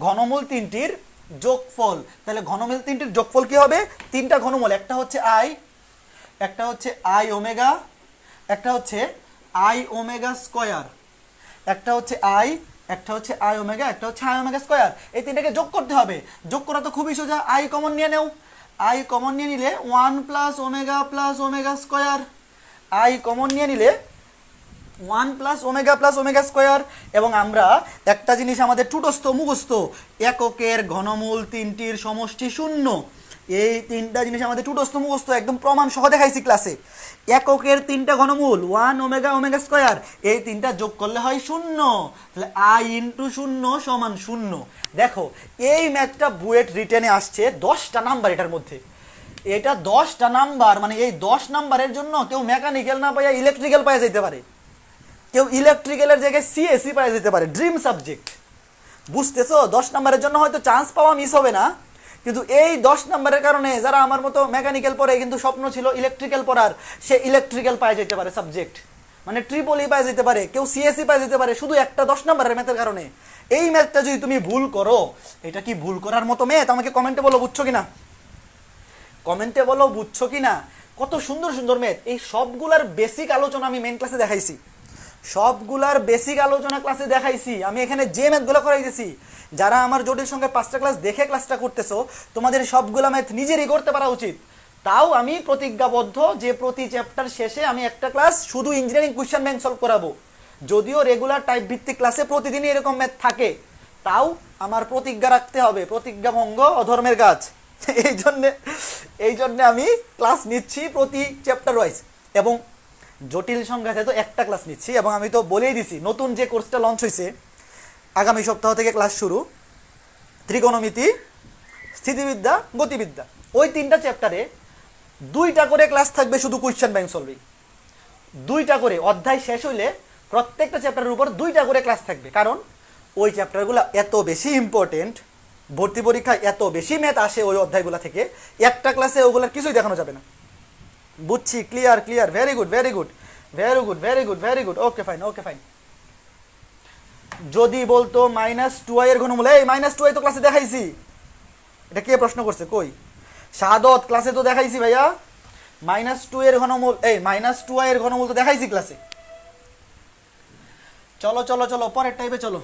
ঘনমূল তিনটির যোগফল। তাহলে ঘনমূল তিনটির যোগফল কি হবে, তিনটা ঘনমূল, একটা হচ্ছে আই, একটা হচ্ছে আই ওমেগা, একটা হচ্ছে আই ওমেগা স্কয়ার, একটা হচ্ছে আই, একটা হচ্ছে আই ওমেগা, একটা হচ্ছে আই ওমেগা স্কয়ার। এই তিনটাকে যোগ করতে হবে। যোগ করা তো খুবই সোজা, আই কমন নিয়ে নেও। আই কমন নিয়ে নিলে 1 plus omega square, I common নিয়ে নিলে 1 প্লাস ওমেগা স্কয়ার। এবং আমরা একটা জিনিস আমাদের টুটস্থ মুখস্থ, এককের ঘনমূল তিনটির সমষ্টি শূন্য। এই তিনটা জিনিস আমাদের টুটস্থ মুখস্থ, একদম প্রমাণ সহ দেখাইছি ক্লাসে। এককের তিনটা ঘনমূল 1 ওমেগা স্কয়ার, এই তিনটা যোগ করলে হয় শূন্য। তাহলে আই ইন্টু শূন্য সমান শূন্য। দেখো এই ম্যাথটা বুয়েট রিটেনে আসছে 10টা নাম্বার, এটার মধ্যে এটা 10টা নাম্বার, মানে এই 10 নাম্বারের জন্য কেউ মেকানিক্যাল না পাইয়া ইলেকট্রিক্যাল পাইয়া যেতে পারে, কেউ ইলেকট্রিক্যালের জায়গায় সিএসসি পাইয়া যেতে পারে, ড্রিম সাবজেক্ট। বুঝতেছো, 10 নাম্বারের জন্য হয়তো চান্স পাওয়া মিস হবে না, কিন্তু এই 10 নাম্বারের কারণে যারা আমার মতো মেকানিক্যাল পড়ে কিন্তু স্বপ্ন ছিল ইলেকট্রিক্যাল পড়ার, সে ইলেকট্রিক্যাল পাওয়া যেতে পারে সাবজেক্ট, মানে ট্রিপল ই পাওয়া যেতে পারে, কেউ সিএসসি পাওয়া যেতে পারে, শুধু একটা 10 নাম্বারের ম্যাথের কারণে। এই ম্যাথটা যদি তুমি ভুল করো, এটা কি ভুল করার মতো ম্যাথ? আমাকে কমেন্টে বলো বুঝছো কিনা, কমেন্টে বলো বুঝছো কিনা। কত সুন্দর সুন্দর ম্যাথ, এই সবগুলার বেসিক আলোচনা আমি মেন ক্লাসে দেখাইছি, সবগুলার বেসিক আলোচনা ক্লাসে দেখাইছি। আমি এখানে যে ম্যাথগুলো করাইতেছি, যারা আমার জটিল সঙ্গে 5টা ক্লাস দেখে ক্লাসটা করতেছো, তোমাদের সবগুলা ম্যাথ নিজেরই করতে পারা উচিত। তাও আমি প্রতিজ্ঞাবদ্ধ যে প্রতি চ্যাপ্টার শেষে আমি একটা ক্লাস শুধু ইঞ্জিনিয়ারিং কোয়েশ্চেন ব্যাংক সলভ করাবো। যদিও রেগুলার টাইপ ভিত্তিক ক্লাসে প্রতিদিনই এরকম ম্যাথ থাকে, তাও আমার প্রতিজ্ঞা রাখতে হবে, প্রতিজ্ঞা ভঙ্গ অধর্মের কাজ। এই জন্যে আমি ক্লাস নিচ্ছি প্রতি চ্যাপ্টার ওয়াইজ, এবং জটিল সংখ্যাতে তো একটা ক্লাস নিচ্ছি। এবং আমি তো বলেই দিছি নতুন যে কোর্সটা লঞ্চ হয়েছে, আগামী সপ্তাহ থেকে ক্লাস শুরু, ত্রিকোণমিতি, স্থিতিবিদ্যা, গতিবিদ্যা, ওই 3টা চ্যাপ্টারে 2টা করে ক্লাস থাকবে শুধু কোয়েশ্চেন ব্যাংক সলভিং। 2টা করে, অধ্যায় শেষ হইলে প্রত্যেকটা চ্যাপ্টারের উপর 2টা করে ক্লাস থাকবে, কারণ ওই চ্যাপ্টারগুলো এত বেশি ইম্পর্টেন্ট, ভর্তি পরীক্ষায় এত বেশি ম্যাথ আসে ওই অধ্যায়গুলো থেকে, একটা ক্লাসে ওগুলোর কিছুই দেখানো যাবে না। বুঝছি, clear, very good, okay fine. যদি বলতো -2i এর ঘনমূল, এই -2i তো ক্লাসে দেখাইছি, এটা কে প্রশ্ন করছে, কই? শাহাদত, ক্লাসে তো দেখাইছি ভাইয়া, -2 এর ঘনমূল, এই -2i এর ঘনমূল তো দেখাইছি ক্লাসে। চলো পরের টাইপে চলো।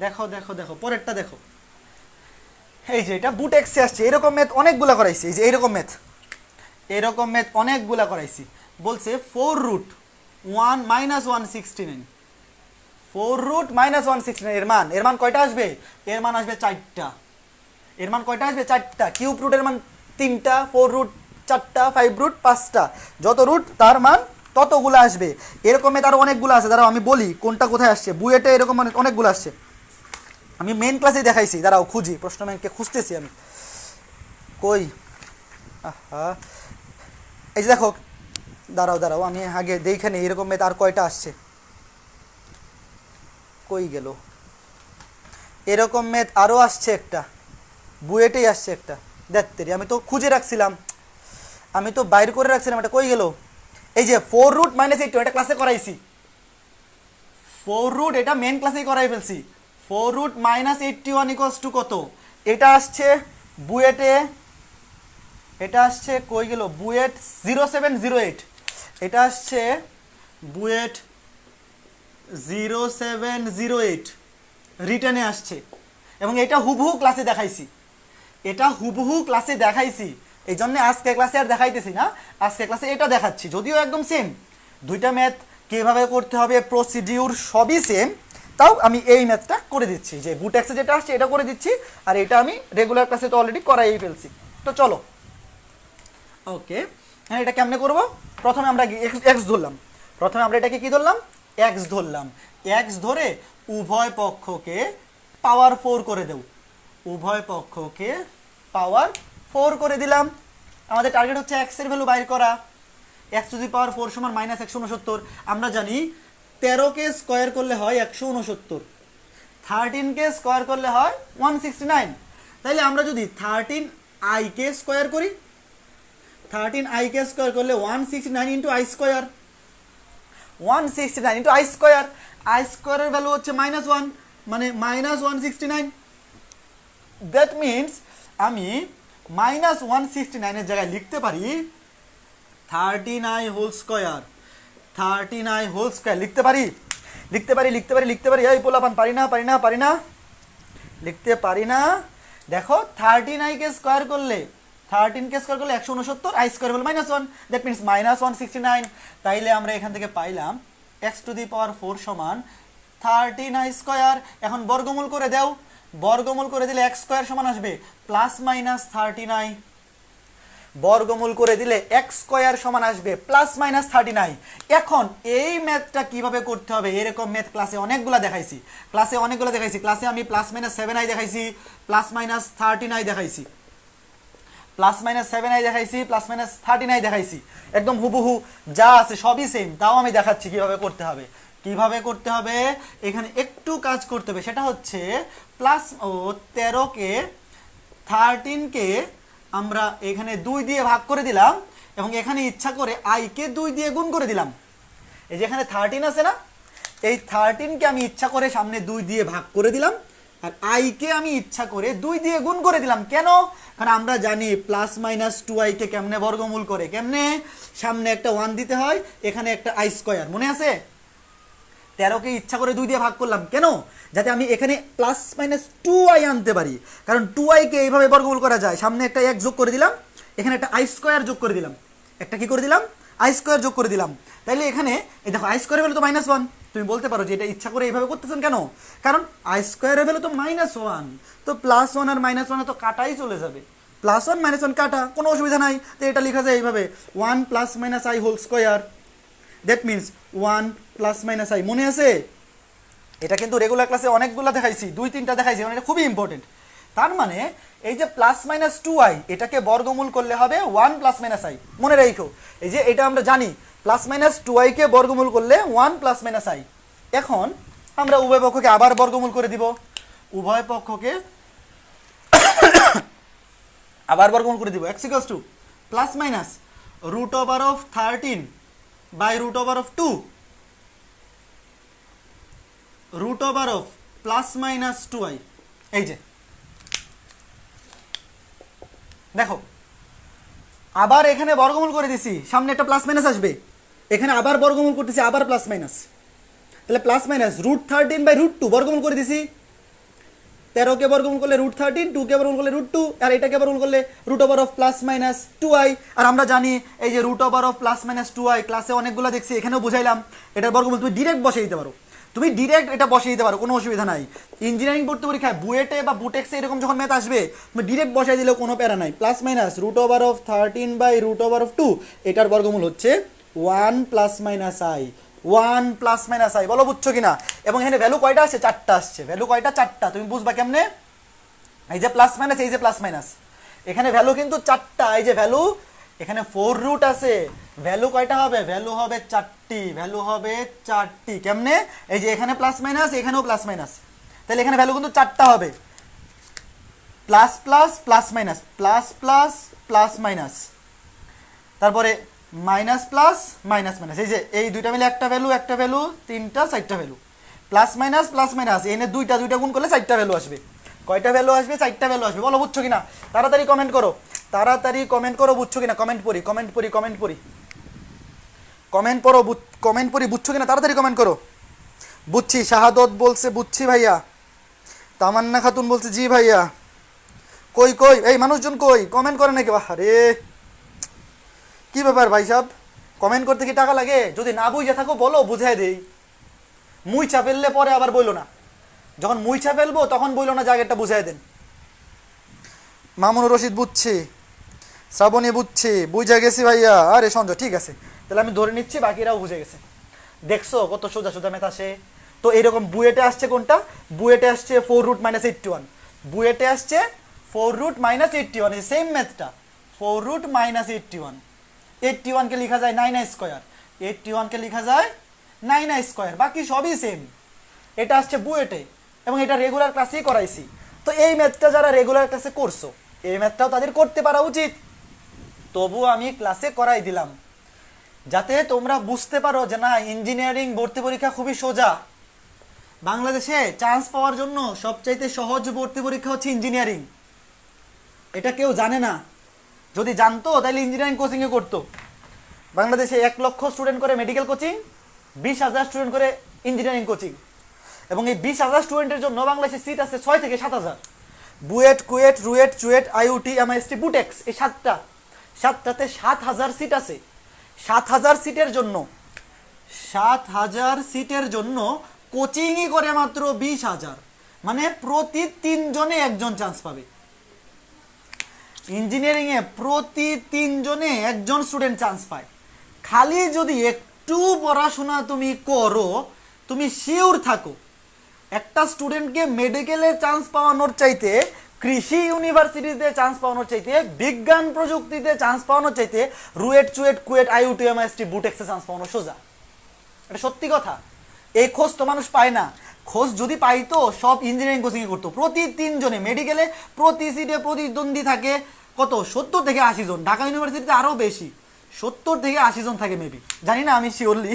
দেখো পরেরটা দেখো। এই যে এটা বুটেক্সে আসছে, এরকম ম্যাথ অনেকগুলা করাইছি। এই যে এরকম ম্যাথ অনেকগুলা করাইছি। বলছে 4 রুট 1 -169, 4 রুট -169 এর মান কয়টা আসবে? এর মান আসবে 4টা। এর মান কয়টা আসবে? 4টা। কিউব রুটের মান 3টা, 4 রুট 4টা, 5 রুট 5টা, যত রুট তার মান ততগুলো আসবে। এরকম ম্যাথ আরো অনেকগুলো আছে, দাঁড়াও আমি বলি কোনটা কোথায় আসছে। বুয়েটে এরকম অনেকগুলো আসছে, আমি মেন ক্লাসে দেখাইছি, দাঁড়াও খুঁজি, প্রশ্ন ব্যাংকে খুঁজতেছি আমি, কই? আহা, এই যে দেখো, দাঁড়াও আমি আগে দেখে নিই এরকম ম্যাথ আর কয়টা আসছে, কই গেল? এরকম ম্যাথ আরও আসছে একটা, বুয়েটেই আসছে একটা, দেখতে আমি তো খুঁজে রাখছিলাম, আমি তো বাইর করে রাখছিলাম, এটা কই গেল? এই যে 4 রুট -82, এটা ক্লাসে করাইছি, 4 রুট, এটা মেন ক্লাসেই করাই ফেলছি। 4 রুট -81 ইকুয়ালস টু কত? এটা আসছে বুয়েটে, এটা আসছে কই গেল? বুয়েট 0708, এটা আসছে বুয়েট 0708 রিটেনে আসছে, এবং এটা হুবহু ক্লাসে দেখাইছি, এই জন্য আজকে ক্লাসে আর দেখাইতেছি না, আজকে ক্লাসে এটা দেখাচ্ছি, যদিও একদম সেম। 2টা ম্যাথ কিভাবে করতে হবে, প্রসিডিউর সবই সেম, তাও আমি এই ম্যাথটা করে দিচ্ছি, যে বুটেক্সে যেটা আসছে এটা করে দিচ্ছি, আর এটা আমি রেগুলার ক্লাসে তো অলরেডি করাই ফেলছি। তো চলো, ওকে, হ্যাঁ, এটা কেমনে করব? প্রথমে আমরা এক্স ধরলাম, এটাকে কি ধরলাম? এক্স ধরলাম। এক্স ধরে উভয় পক্ষকে পাওয়ার 4 করে দেব। উভয় পক্ষকে পাওয়ার 4 করে দিলাম। আমাদের টার্গেট হচ্ছে x এর ভ্যালু বাইর করা। x টু দি পাওয়ার 4 সমান -169। আমরা জানি 13 কে স্কয়ার করলে হয় 169, 13 কে স্কয়ার করলে হয় 169। তাইলে আমরা যদি 13i কে স্কয়ার করি, 13i কে স্কয়ার করলে 169 into i square, 169 into i square, i স্কয়ারের ভ্যালু হচ্ছে -1 মানে -169। দ্যাট মিনস আমি -169 এর জায়গায় লিখতে পারি 13i whole square, 13i whole square লিখতে পারি, লিখতে পারি, লিখতে পারি, লিখতে পারি। এই পোলাপান পারি না, পারি না, পারি না, লিখতে পারি না। দেখো 13i কে স্কয়ার করলে 13 কে স্কয়ার করলে 169, আই স্কয়ার হলো -1, দ্যাট মিনস -169। তাইলে আমরা এখান থেকে পাইলাম x টু দি পাওয়ার 4 সমান 13i স্কয়ার। এখন বর্গমূল করে দাও, বর্গমূল করে দিলে x স্কয়ার সমান আসবে +-13i, বর্গমূল করে দিলে x স্কয়ার সমান আসবে +-39। এখন এই ম্যাথটা কিভাবে করতে হবে, এরকম ম্যাথ ক্লাসে অনেকগুলা দেখাইছি, ক্লাসে অনেকগুলা দেখাইছি, ক্লাসে আমি +-7i দেখাইছি, +-39 দেখাইছি, +-7i দেখাইছি, +-39 দেখাইছি, একদম হুবহু যা আছে সবই সেম। তাও আমি দেখাচ্ছি কিভাবে করতে হবে, কিভাবে করতে হবে। এখানে একটু কাজ করতে হবে, সেটা হচ্ছে 13 কে 13 কে আমরা এখানে 2 দিয়ে ভাগ করে দিলাম এবং এখানে ইচ্ছা করে i কে 2 দিয়ে গুণ করে দিলাম। এই যে এখানে 13 আছে না, এই 13 কে আমি ইচ্ছা করে সামনে 2 দিয়ে ভাগ করে দিলাম আর i কে আমি ইচ্ছা করে 2 দিয়ে গুণ করে দিলাম। কেন? কারণ আমরা জানি +-2i কে কেমনে বর্গমূল করে, কেমনে, সামনে একটা 1 দিতে হয়, এখানে একটা i স্কয়ার, মনে আছে? 13 কে ইচ্ছা করে 2 দিয়ে ভাগ করলাম কেন? যাতে আমি এখানে +-2i আনতে পারি, কারণ 2i কে এইভাবে বর্গমূল করা যায়। সামনে একটা 1 যোগ করে দিলাম, এখানে একটা i স্কয়ার যোগ করে দিলাম, একটা কি করে দিলাম, i স্কয়ার যোগ করে দিলাম। তাইলে এখানে এই দেখো i স্কয়ারের ভ্যালু তো -1। তুমি বলতে পারো যে এটা ইচ্ছা করে এইভাবে করতেছেন কেন? কারণ i স্কয়ারের ভ্যালু তো -1, তো +1 আর -1 তো কাটাই চলে যাবে, +1 -1 কাটা, কোনো অসুবিধা নাই। তো এটা লেখা যায় এইভাবে 1 +-i whole square, that means 1 +-i। মনে আছে? এটা কিন্তু রেগুলার ক্লাসে অনেকগুলো দেখাইছি, 2-3টা দেখাইছি, মানে এটা খুবই ইম্পর্টেন্ট। তার মানে এই যে +-2i এটাকে বর্গমূল করলে হবে 1 +-i, মনে রাখো। এই যে এটা আমরা জানি +-2i কে বর্গমূল করলে 1 +-i। এখন আমরা উভয় পক্ষকে আবার বর্গমূল করে দিব, উভয় পক্ষকে আবার বর্গমূল করে দিব। x = +-√13 by √2 √+-2i। এই যে দেখো আবার এখানে বর্গমূল করে দিছি, সামনে একটা +- আসবে, এখানে আবার বর্গমূল করতেছি, আবার +-, তাহলে +-√13 by √2 বর্গমূল করে দিছি। 13 কে বর্গমূল করলে √13, 2 কে বর্গমূল করলে √2 আর এটাকে বর্গমূল করলে √+-2i। আর আমরা জানি এই যে √+-2i ক্লাসে অনেকগুলো দেখছি, এখানেও বুঝাইলাম, এটার বর্গমূল তুমি ডাইরেক্ট বসিয়ে দিতে পারো, তুমি ডাইরেক্ট এটা বসিয়ে দিতে পারো, কোনো অসুবিধা নাই। ইঞ্জিনিয়ারিং ভর্তি পরীক্ষায় বুয়েটে বা বুটেক্সে এরকম যখন ম্যাথ আসবে তুমি ডাইরেক্ট বসাই দিলেও কোনো প্যারা নাই। +-√13 by √2 এটার বর্গমূল হচ্ছে 1 +-i, 1 +-i। বলো বুঝছো কিনা? এবং এখানে ভ্যালু কয়টা আসছে? 4টা আসছে। ভ্যালু কয়টা? 4টা। তুমি বুঝবা কেমনে? এই যে +-, এই যে +-, এখানে ভ্যালু কিন্তু 4টা। এই যে ভ্যালু এখানে 4 রুট আছে, ভ্যালু কয়টা হবে? ভ্যালু হবে 4টি, ভ্যালু হবে 4টি। কেমনে? এই যে এখানে +-, এখানেও +-, তাহলে এখানে ভ্যালু কিন্তু 4টা হবে, plus plus plus minus, plus plus plus minus, তারপরে মাইনাস প্লাস মাইনাস মাইনাস। এই যে এই দুইটা মিলে একটা ভ্যালু, একটা ভ্যালু, 3টা 4টা ভ্যালু, প্লাস মাইনাস এনে দুইটা গুণ করলে 4টা ভ্যালু আসবে। কয়টা ভ্যালু আসবে? 4টা ভ্যালু আসবে। বলো বুঝছো কিনা? তাড়াতাড়ি কমেন্ট করো, তাড়াতাড়ি কমেন্ট করো, বুঝছো কিনা? কমেন্ট পড়ি, কমেন্ট পড়ি, কমেন্ট পড়ি, কমেন্ট পড়ো, কমেন্ট পড়ি, বুঝছো কিনা? তাড়াতাড়ি কমেন্ট করো। বুঝছি, শাহাদত বলছে বুঝছি ভাইয়া, তামান্না খাতুন বলছে জি ভাইয়া। কই কই এই মানুষজন কই? কমেন্ট করে নাকি? আরে কি ব্যাপার ভাই সাহেব, কমেন্ট করতে কি টাকা লাগে? যদি না বুঝে থাকো বলো, বুঝাই দেই। মুইচা ফেললে পরে আবার বইলো না, যখন মুইচা ফেলবো তখন বইলো না, জায়গাটা বুঝাই দেন। মামুনুর রশিদ বুঝছি, শ্রাবণী বুঝছি, বুঝা গেছি ভাইয়া। আরে সঞ্জয় ঠিক আছে, তাহলে আমি ধরে নিচ্ছি বাকিরাও বুঝে গেছে। দেখছো কত সোজা সোজা ম্যাথ আসে? তো এরকম বুয়েটে আসছে কোনটা? বুয়েটে আসছে 4√-81। বুয়েটে আসছে 4√-81, সেম ম্যাথটা 4√-81, 81 কে লেখা যায় 9 স্কয়ার, 81 কে লেখা যায় 9 স্কয়ার, বাকি সবই সেম। এটা আসছে বুয়েটে এবং এটা রেগুলার ক্লাসেই করাইছি। তো এই ম্যাথটা যারা রেগুলার ক্লাসে করছো এই ম্যাথটাও তাদের করতে পারা উচিত, তবুও আমি ক্লাসে করাই দিলাম যাতে তোমরা বুঝতে পারো যে না ইঞ্জিনিয়ারিং ভর্তি পরীক্ষা খুবই সোজা। বাংলাদেশে চান্স পাওয়ার জন্য সবচাইতে সহজ ভর্তি পরীক্ষা হচ্ছে ইঞ্জিনিয়ারিং। এটা কেউ জানে না, যদি জানতো তাহলে ইঞ্জিনিয়ারিং কোচিংয়ে করতো। বাংলাদেশে 1 লক্ষ স্টুডেন্ট করে মেডিকেল কোচিং, 20,000 স্টুডেন্ট করে ইঞ্জিনিয়ারিং কোচিং, এবং এই 20,000 স্টুডেন্টের জন্য বাংলাদেশে সিট আছে 6 থেকে 7,000। বুয়েট, কুয়েট, রুয়েট, চুয়েট, আইউটি, এমআইএসটি, বুটেক্স, এই সাতটাতে 7,000 সিট আছে। 7,000 সিটের জন্য 7,000 সিটের জন্য কোচিংই করে মাত্র 20,000, মানে প্রতি 3 জনে একজন চান্স পাবে। ইঞ্জিনিয়ারিং এ প্রতি 3 জনে একজন স্টুডেন্ট চান্স পায়। খালি যদি একটু পড়াশোনা তুমি করো, তুমি শিওর থাকো একটা স্টুডেন্টকে মেডিকেলে চান্স পাওয়ানোর চাইতে, কৃষি ইউনিভার্সিটিতে চান্স পাওয়ানোর চাইতে, বিজ্ঞান প্রযুক্তিতে চান্স পাওয়ানোর চাইতে রুয়েট, চুয়েট, কুয়েট, আইউটি, এমআইএসটি, বুটেক্সে চান্স পাওয়ানো সোজা। এটা সত্যি কথা। এই খোঁজ তো মানুষ পায় না। খোঁজ যদি পাইতো সব ইঞ্জিনিয়ারিং কোচিং করতো। প্রতি 3 জনে মেডিকেলে প্রতি সিটে প্রতিদ্বন্দ্বী থাকে কত, 70 থেকে 80 জন। ঢাকা ইউনিভার্সিটিতে আরও বেশি, 70 থেকে 80 জন থাকে মেবি, জানি না আমি শিওরলি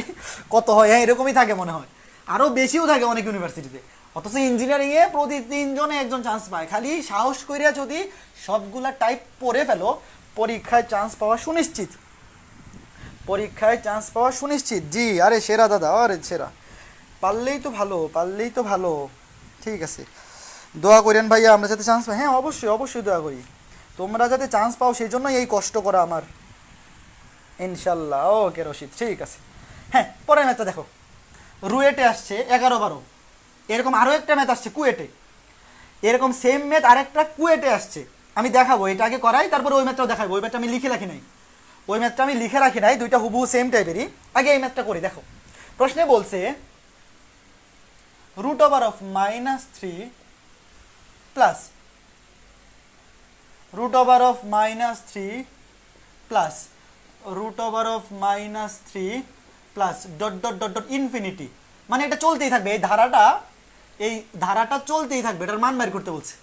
কত হয়, হ্যাঁ এরকমই থাকে মনে হয়, আরও বেশিও থাকে অনেক ইউনিভার্সিটিতে। অথচ ইঞ্জিনিয়ারিংয়ে প্রতি 3 জনে একজন চান্স পায়। খালি সাহস করিয়া যদি সবগুলা টাইপ পড়ে ফেলো, পরীক্ষায় চান্স পাওয়া সুনিশ্চিত, পরীক্ষায় চান্স পাওয়া সুনিশ্চিত। জি, আরে সেরা দাদা, আরে সেরা, পারলেই তো ভালো, পারলেই তো ভালো। ঠিক আছে, দোয়া করেন ভাইয়া আমরা যাতে চান্স পাই। হ্যাঁ অবশ্যই অবশ্যই দোয়া করি, তোমরা যাতে চান্স পাও সেই জন্যই এই কষ্ট করা আমার, ইনশাল্লাহ। ওকে রশিদ, ঠিক আছে। হ্যাঁ, পরের ম্যাথটা দেখো, রুয়েটে আসছে 11-12, এরকম আরও একটা ম্যাথ আসছে কুয়েটে, এরকম সেম ম্যাথ আরেকটা কুয়েটে আসছে। আমি দেখাবো, এটা আগে করাই, তারপরে ওই ম্যাথটাও দেখাবো। ওই ম্যাথটা আমি লিখে রাখি নাই, ওই ম্যাথটা আমি লিখে রাখি নাই, দুইটা হুবহু সেম টাইপেরই। আগে এই ম্যাথটা করি। দেখো প্রশ্নে বলছে √3 plus √3 plus √3 plus dot dot dot dot infinity, মানে এটা চলতেই থাকবে, এই ধারাটা চলতেই থাকবে, এটার মান বের করতে বলছে।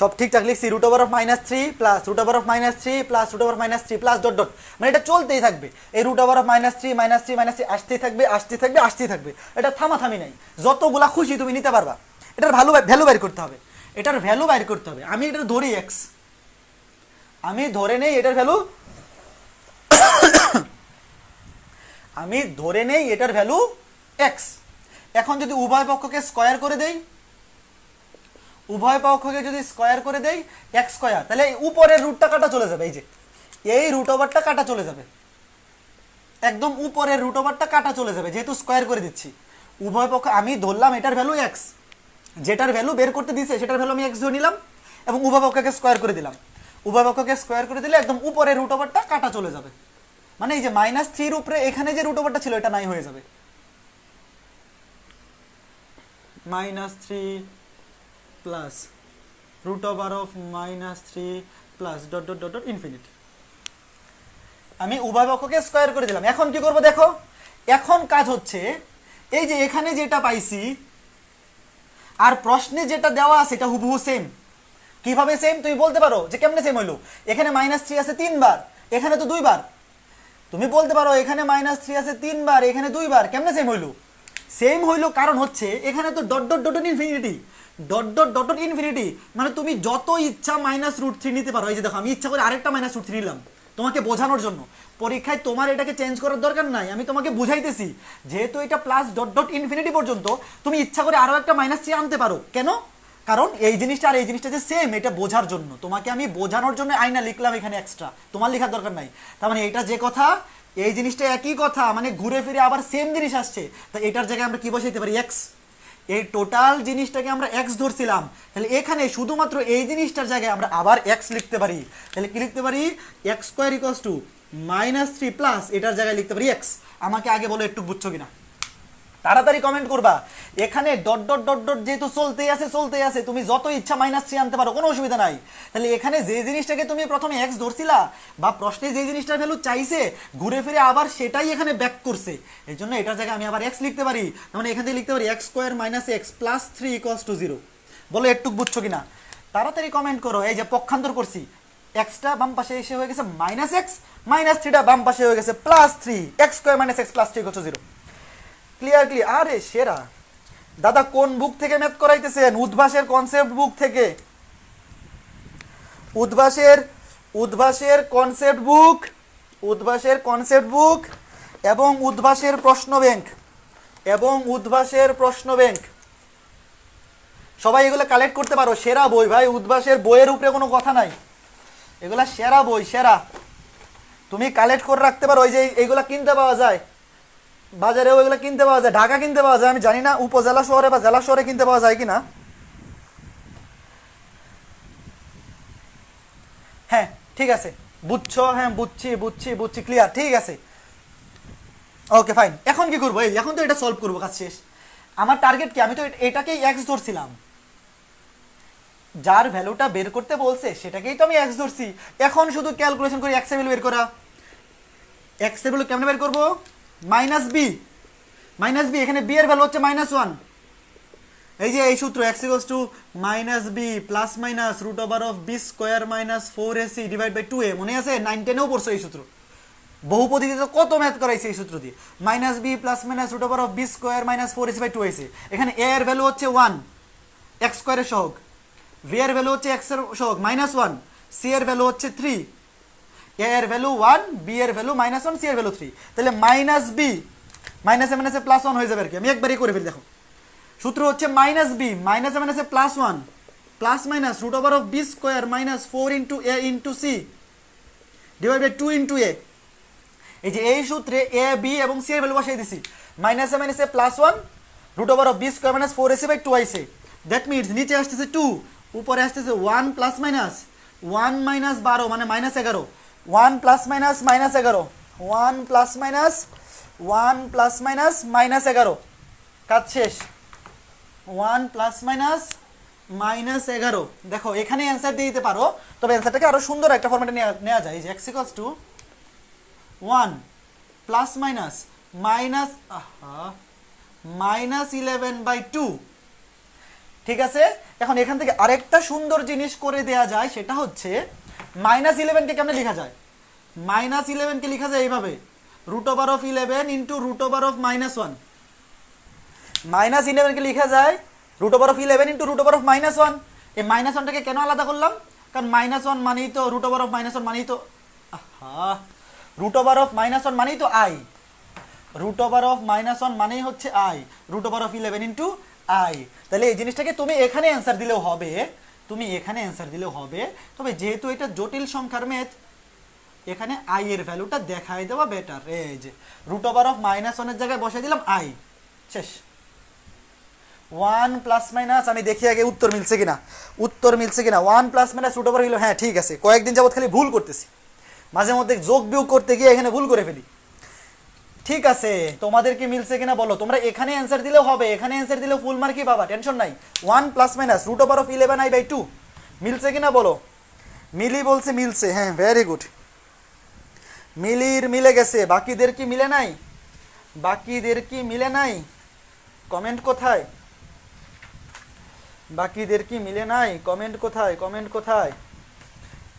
সব ঠিকঠাক লিখছি, √3 plus √3 plus √3 plus dot dot, মানে এটা চলতেই থাকবে। এই √3 আসতেই থাকবে, আসতেই থাকবে, আসতেই থাকবে, এটা থামাথামি নাই। যতগুলা খুশি তুমি নিতে পারবা। এটার ভ্যালু বের করতে হবে, এটার ভ্যালু বের করতে হবে। আমি এটার ধরি এক্স, আমি ধরে নেই এটার ভ্যালু আমি ধরে নেই এটার ভ্যালু এক্স। এখন যদি উভয় পক্ষকে স্কয়ার করে দেই, উভয় পক্ষকে যদি স্কয়ার করে দেই এক্স স্কয়ার, তাহলে উপরের রুটটা কাটা চলে যাবে। এই যে এই রুট ওভারটা কাটা চলে যাবে, একদম উপরের রুট ওভারটা কাটা চলে যাবে, যেহেতু স্কয়ার করে দিচ্ছি। উভয় পক্ষ আমি ধরলাম এটার ভ্যালু এক্স, যেটার ভ্যালু বের করতে দিছে সেটার ভ্যালু আমি এক্স ধরে নিলাম এবং উভয় পক্ষকে স্কয়ার করে দিলাম। উভয় পক্ষকে স্কয়ার করে দিলে একদম উপরের রুট ওভারটা কাটা চলে যাবে, মানে এই যে -3 উপরে এখানে যে রুট ওভারটা ছিল এটা নাই হয়ে যাবে। -3 plus √3 plus dot dot dot dot infinity. আমি উভয় পক্ষকে স্কয়ার করে দিলাম। এখন কি করব দেখো, এখন কাজ হচ্ছে এই যে এখানে যেটা পাইছি আর প্রশ্নে যেটা দেওয়া আছে এটা হুবহু সেম। কিভাবে সেম তুমি বলতে পারো যে কেমনে সেম হইলো, এখানে -3 আছে 3 বার, এখানে তো 2 বার। তুমি বলতে পারো এখানে -3 আছে 3 বার, এখানে 2 বার, কেমনে সেম হইলো? সেম হইলো কারণ হচ্ছে এখানে তো dot dot dot infinity, dot dot dot dot infinity, মানে তুমি যত ইচ্ছা -√3 নিতে পারো। এই যে দেখো আমি ইচ্ছা করে আরেকটা -√3 নিলাম তোমাকে বোঝানোর জন্য। পরীক্ষায় তোমার এটাকে চেঞ্জ করার দরকার নাই, আমি তোমাকে বুঝাইতেছি। যেহেতু এটা প্লাস ডট ডট ইনফিনিটি পর্যন্ত, তুমি ইচ্ছা করে আরো একটা -3 আনতে পারো। কেন? কারণ এই জিনিসটা আর এই জিনিসটা যে সেম, এটা বোঝার জন্য, তোমাকে আমি বোঝানোর জন্য আইনা লিখলাম এখানে এক্সট্রা, তোমার লেখার দরকার নাই। তার মানে এটা যে কথা এই জিনিসটা একই কথা, মানে ঘুরে ফিরে আবার সেম জিনিস আসছে। তা এটার জায়গায় আমরা কি বসাইতে পারি? এক্স। এই টোটাল জিনিসটাকে আমরা এক্স ধরছিলাম, তাহলে এখানে শুধুমাত্র এই জিনিসটার জায়গায় আমরা আবার এক্স লিখতে পারি। তাহলে কি লিখতে পারি? X square equals to -3 plus এটার জায়গায় লিখতে পারি এক্স। আমাকে আগে বলো একটু বুঝছো কিনা? তাড়াতাড়ি কমেন্ট করবা। এখানে ডট ডট ডট ডট যেহেতু চলতেই আছে, তুমি যত ইচ্ছা -3 আনতে পারো, কোনো অসুবিধা নাই। তাহলে এখানে যে জিনিসটাকে তুমি প্রথমে এক্স ধরছিলা বা প্রশ্নে যে জিনিসটার ভ্যালু চাইছে, ঘুরে ফিরে আবার সেটাই এখানে ব্যাক করছে। এই জন্য এটার জায়গায় আমি আবার এক্স লিখতে পারি। মানে এখান থেকে লিখতে পারি x² - x + 3 = 0। বলো একটু বুঝছো কিনা? তাড়াতাড়ি কমেন্ট করো। এই যে পক্ষান্তর করছি, এক্সটা বাম পাশে এসে হয়ে গেছে -x, -3টা বাম পাশে হয়ে গেছে +3, x² - x + 3 = 0। ক্লিয়ারলি? আরে সেরা দাদা, কোন বুক থেকে ম্যাথ করাইতেছেন? উদ্ভাসের কনসেপ্ট বুক থেকে। উদ্ভাসের কনসেপ্ট বুক এবং উদ্ভাসের প্রশ্ন ব্যাংক সবাই এগুলো কালেক্ট করতে পারো। সেরা বই ভাই, উদ্ভাসের বইয়ের উপরে কোনো কথা নাই। এগুলা সেরা বই, সেরা। তুমি কালেক্ট করে রাখতে পারো। ওই যে এইগুলা কিনতে পাওয়া যায় বাজারেও, এগুলো কিনতে পাওয়া যায়, ঢাকা কিনতে পাওয়া যায়, আমি জানি না উপজেলা শহরে বা জেলা শহরে কিনতে পাওয়া যায় কিনা। হ্যাঁ ঠিক আছে, বুঝছো? হ্যাঁ বুঝছি, ক্লিয়ার, ঠিক আছে, ওকে ফাইন। এখন কি করবো? এখন তো এটা সলভ করবো, কাজ শেষ। আমার টার্গেট কি? আমি তো এটাকেই এক্স ধরছিলাম, যার ভ্যালুটা বের করতে বলছে সেটাকেই তো আমি এক্স ধরছি। এখন শুধু ক্যালকুলেশন করে এক্স এর ভ্যালু বের করা। এক্স এর ভ্যালু কেমনে বের করবো? -b, এখানে b এর ভ্যালু হচ্ছে -1। এই যে এই সূত্র x = -b ± √b² - 4ac / 2a, মনে আছে? 9 10 এও পড়ছো এই সূত্র। বহুপদীতে তো কত ম্যাথ করাইছে এই সূত্র দিয়ে। -b ± √b² - 4ac / 2ac। এখানে a এর ভ্যালু হচ্ছে 1, x² এর সহগ, v এর ভ্যালু হচ্ছে x এর সহগ -1, c এর ভ্যালু হচ্ছে 3, a এর ভ্যালু 1, b এর ভ্যালু -1, c এর ভ্যালু 3। তাহলে -b +1 হয়ে যাবে আর কি। আমি একবারই করে ফেলি, দেখো সূত্র হচ্ছে -b -1 ± √b² - 4 * a * c / 2 * a। এই যে এই সূত্রে a, b এবং c এর ভ্যালু বসাই দিছি। -1 √b² - 4ac / 2ac। That means নিচে আসতেছে 2, উপরে আসতেছে 1 ± 1 - 12 মানে -11, 1 ± -11, 1 ± -11, কাজ শেষ। 1 ± -11। দেখো এখানে অ্যান্সার দিয়ে দিতে পারো, তবে অ্যান্সারটাকে আরো সুন্দর একটা ফরম্যাটে নেওয়া যায়। যে x = 1 ± -11/2, ঠিক আছে। এখন এখান থেকে আরেকটা সুন্দর জিনিস করে দেয়া যায়, সেটা হচ্ছে -11 কে কেমনে লেখা যায়? -11 কে লেখা যায় এইভাবে, √11 * √1। -11 কে লেখা যায় √11 * √1। এই -1টাকে কেন আলাদা করলাম? কারণ -1 মানেই তো √1 মানেই তো √1 মানেই তো i, √1 মানেই হচ্ছে i, √11 * i। তাহলে এই জিনিসটাকে তুমি এখানে অ্যান্সার দিলেও হবে, তবে যেহেতু এটা জটিল সংখ্যার ম্যাথ, এখানে i এর ভ্যালুটা দেখাই দেওয়া বেটার। এই যে √1 এর জায়গায় বসাই দিলাম i, শেষ। 1 ± আমি দেখি আগে উত্তর মিলছে কিনা। 1 ± √, হ্যাঁ ঠিক আছে। কয়েকদিন যাবত খালি ভুল করতেছি, মাঝে মধ্যে যোগ বিয়োগ করতে গিয়ে এখানে ভুল করে ফেলি। ঠিক আছে, তোমাদের কি মিলছে কিনা বলো। তোমরা এখানে অ্যান্সার দিলেও হবে, এখানে অ্যান্সার দিলেও ফুল মার্কই পাবা, টেনশন নাই। 1 ± √11i/2 মিলছে কিনা বলো। মিলি বলছে মিলছে, হ্যাঁ ভেরি গুড। মিলে গেছে। বাকিদের কি মিলে নাই? কমেন্ট কোথায়? বাকিদের কি মিলে নাই? কমেন্ট কোথায়?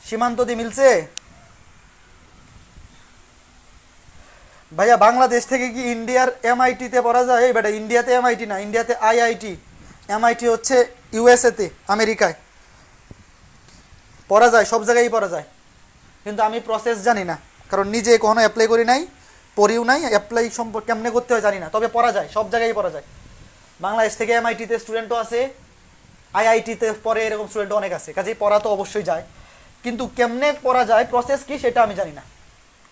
সীমান্ত দি মিলছে? ভাইয়া বাংলাদেশ থেকে কি ইন্ডিয়ার MIT তে পড়া যায়? এই বেটা, ইন্ডিয়াতে MIT না, ইন্ডিয়াতে IIT। MIT হচ্ছে USA তে, আমেরিকায় পড়া যায়, সব জায়গায় পড়া যায়। কিন্তু আমি প্রসেস জানি না, কারণ নিজে কখনো অ্যাপ্লাই করি নাই, পড়িও নাই, অ্যাপ্লাই সম্পর্কে কেমনে করতে হয় জানি না। তবে পড়া যায়, সব জায়গায় পড়া যায়। বাংলাদেশ থেকে MIT তে স্টুডেন্টও আছে, IIT তে পড়ে এরকম স্টুডেন্টও অনেক আছে। কাজেই পড়া তো অবশ্যই যায়, কিন্তু কেমনে পড়া যায়, প্রসেস কি সেটা আমি জানি না,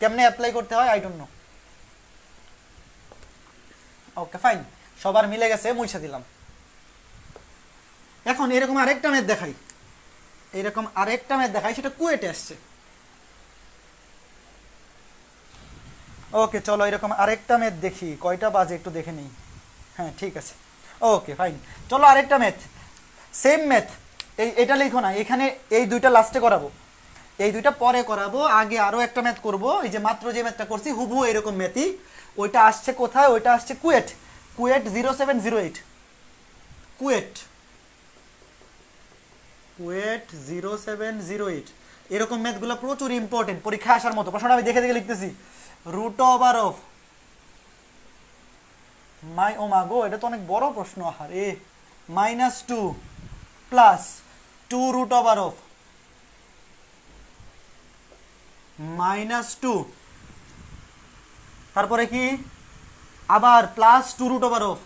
কেমনে অ্যাপ্লাই করতে হয় I don't know. Okay fine, সবার মিলে গেছে, মুইছা দিলাম। এখন এরকম আরেকটা ম্যাথ দেখাই, সেটা কুয়েটে আসছে। ওকে চলো এরকম আরেকটা ম্যাথ দেখি, কয়টা বাজে একটু দেখে নিই। হ্যাঁ ঠিক আছে, ওকে ফাইন। চলো আরেকটা ম্যাথ, সেম ম্যাথ। এটা লিখো না, এখানে এই দুইটা লাস্টে করাবো, এই দুইটা পরে করাবো, আগে আরও একটা ম্যাথ করব। এই যে মাত্র যে ম্যাথটা করছি হুবহু এরকম ম্যাথই। ওইটা আসছে কোথায়? ওইটা আসছে কুয়েট, কুয়েট 0708, কুয়েট, কুয়েট 0708। এরকম ম্যাথগুলো প্রচুর ইম্পর্টেন্ট, পরীক্ষা আসার মতো। প্রশ্নটা আমি দেখে দেখে লিখতেছি। রুট ওভার অফ ও মা গো, এটা তো অনেক বড় প্রশ্ন। আরে -2 প্লাস 2 রুট ওভার অফ -2, তারপরে কি আবার plus 2 root over of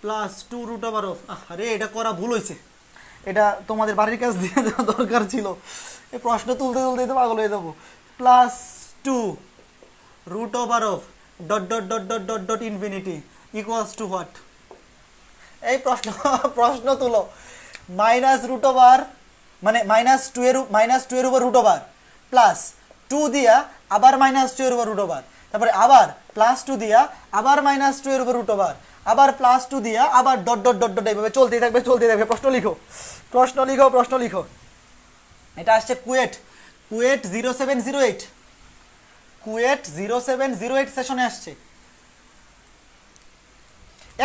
plus 2 root over of. আরে এটা করা ভুল হয়েছে, এটা তোমাদের বাড়ির কাজ দিয়ে দেওয়া দরকার ছিল। এই প্রশ্ন তুলতে তুলতে তো পাগল হয়ে যাবো। Plus 2 root over of dot dot dot dot dot dot infinity equals to what? এই প্রশ্ন প্রশ্ন তুলো। মাইনাস রুট ওভার মানে -2 এর উপর রুট ওভার প্লাস 2 দিয়া আবার -2 এর উপর রুট ওভার, তারপরে আবার +2 দিয়া আবার -2 এর উপর রুট ওভার, আবার +2 দিয়া আবার ডট ডট ডট ডট, এইভাবে চলতেই থাকবে চলতেই থাকবে। প্রশ্ন লিখো, প্রশ্ন লিখো, প্রশ্ন লিখো। এটা আসছে কুয়েট, কুয়েট 0708, কুয়েট 0708 সেশনে আসছে।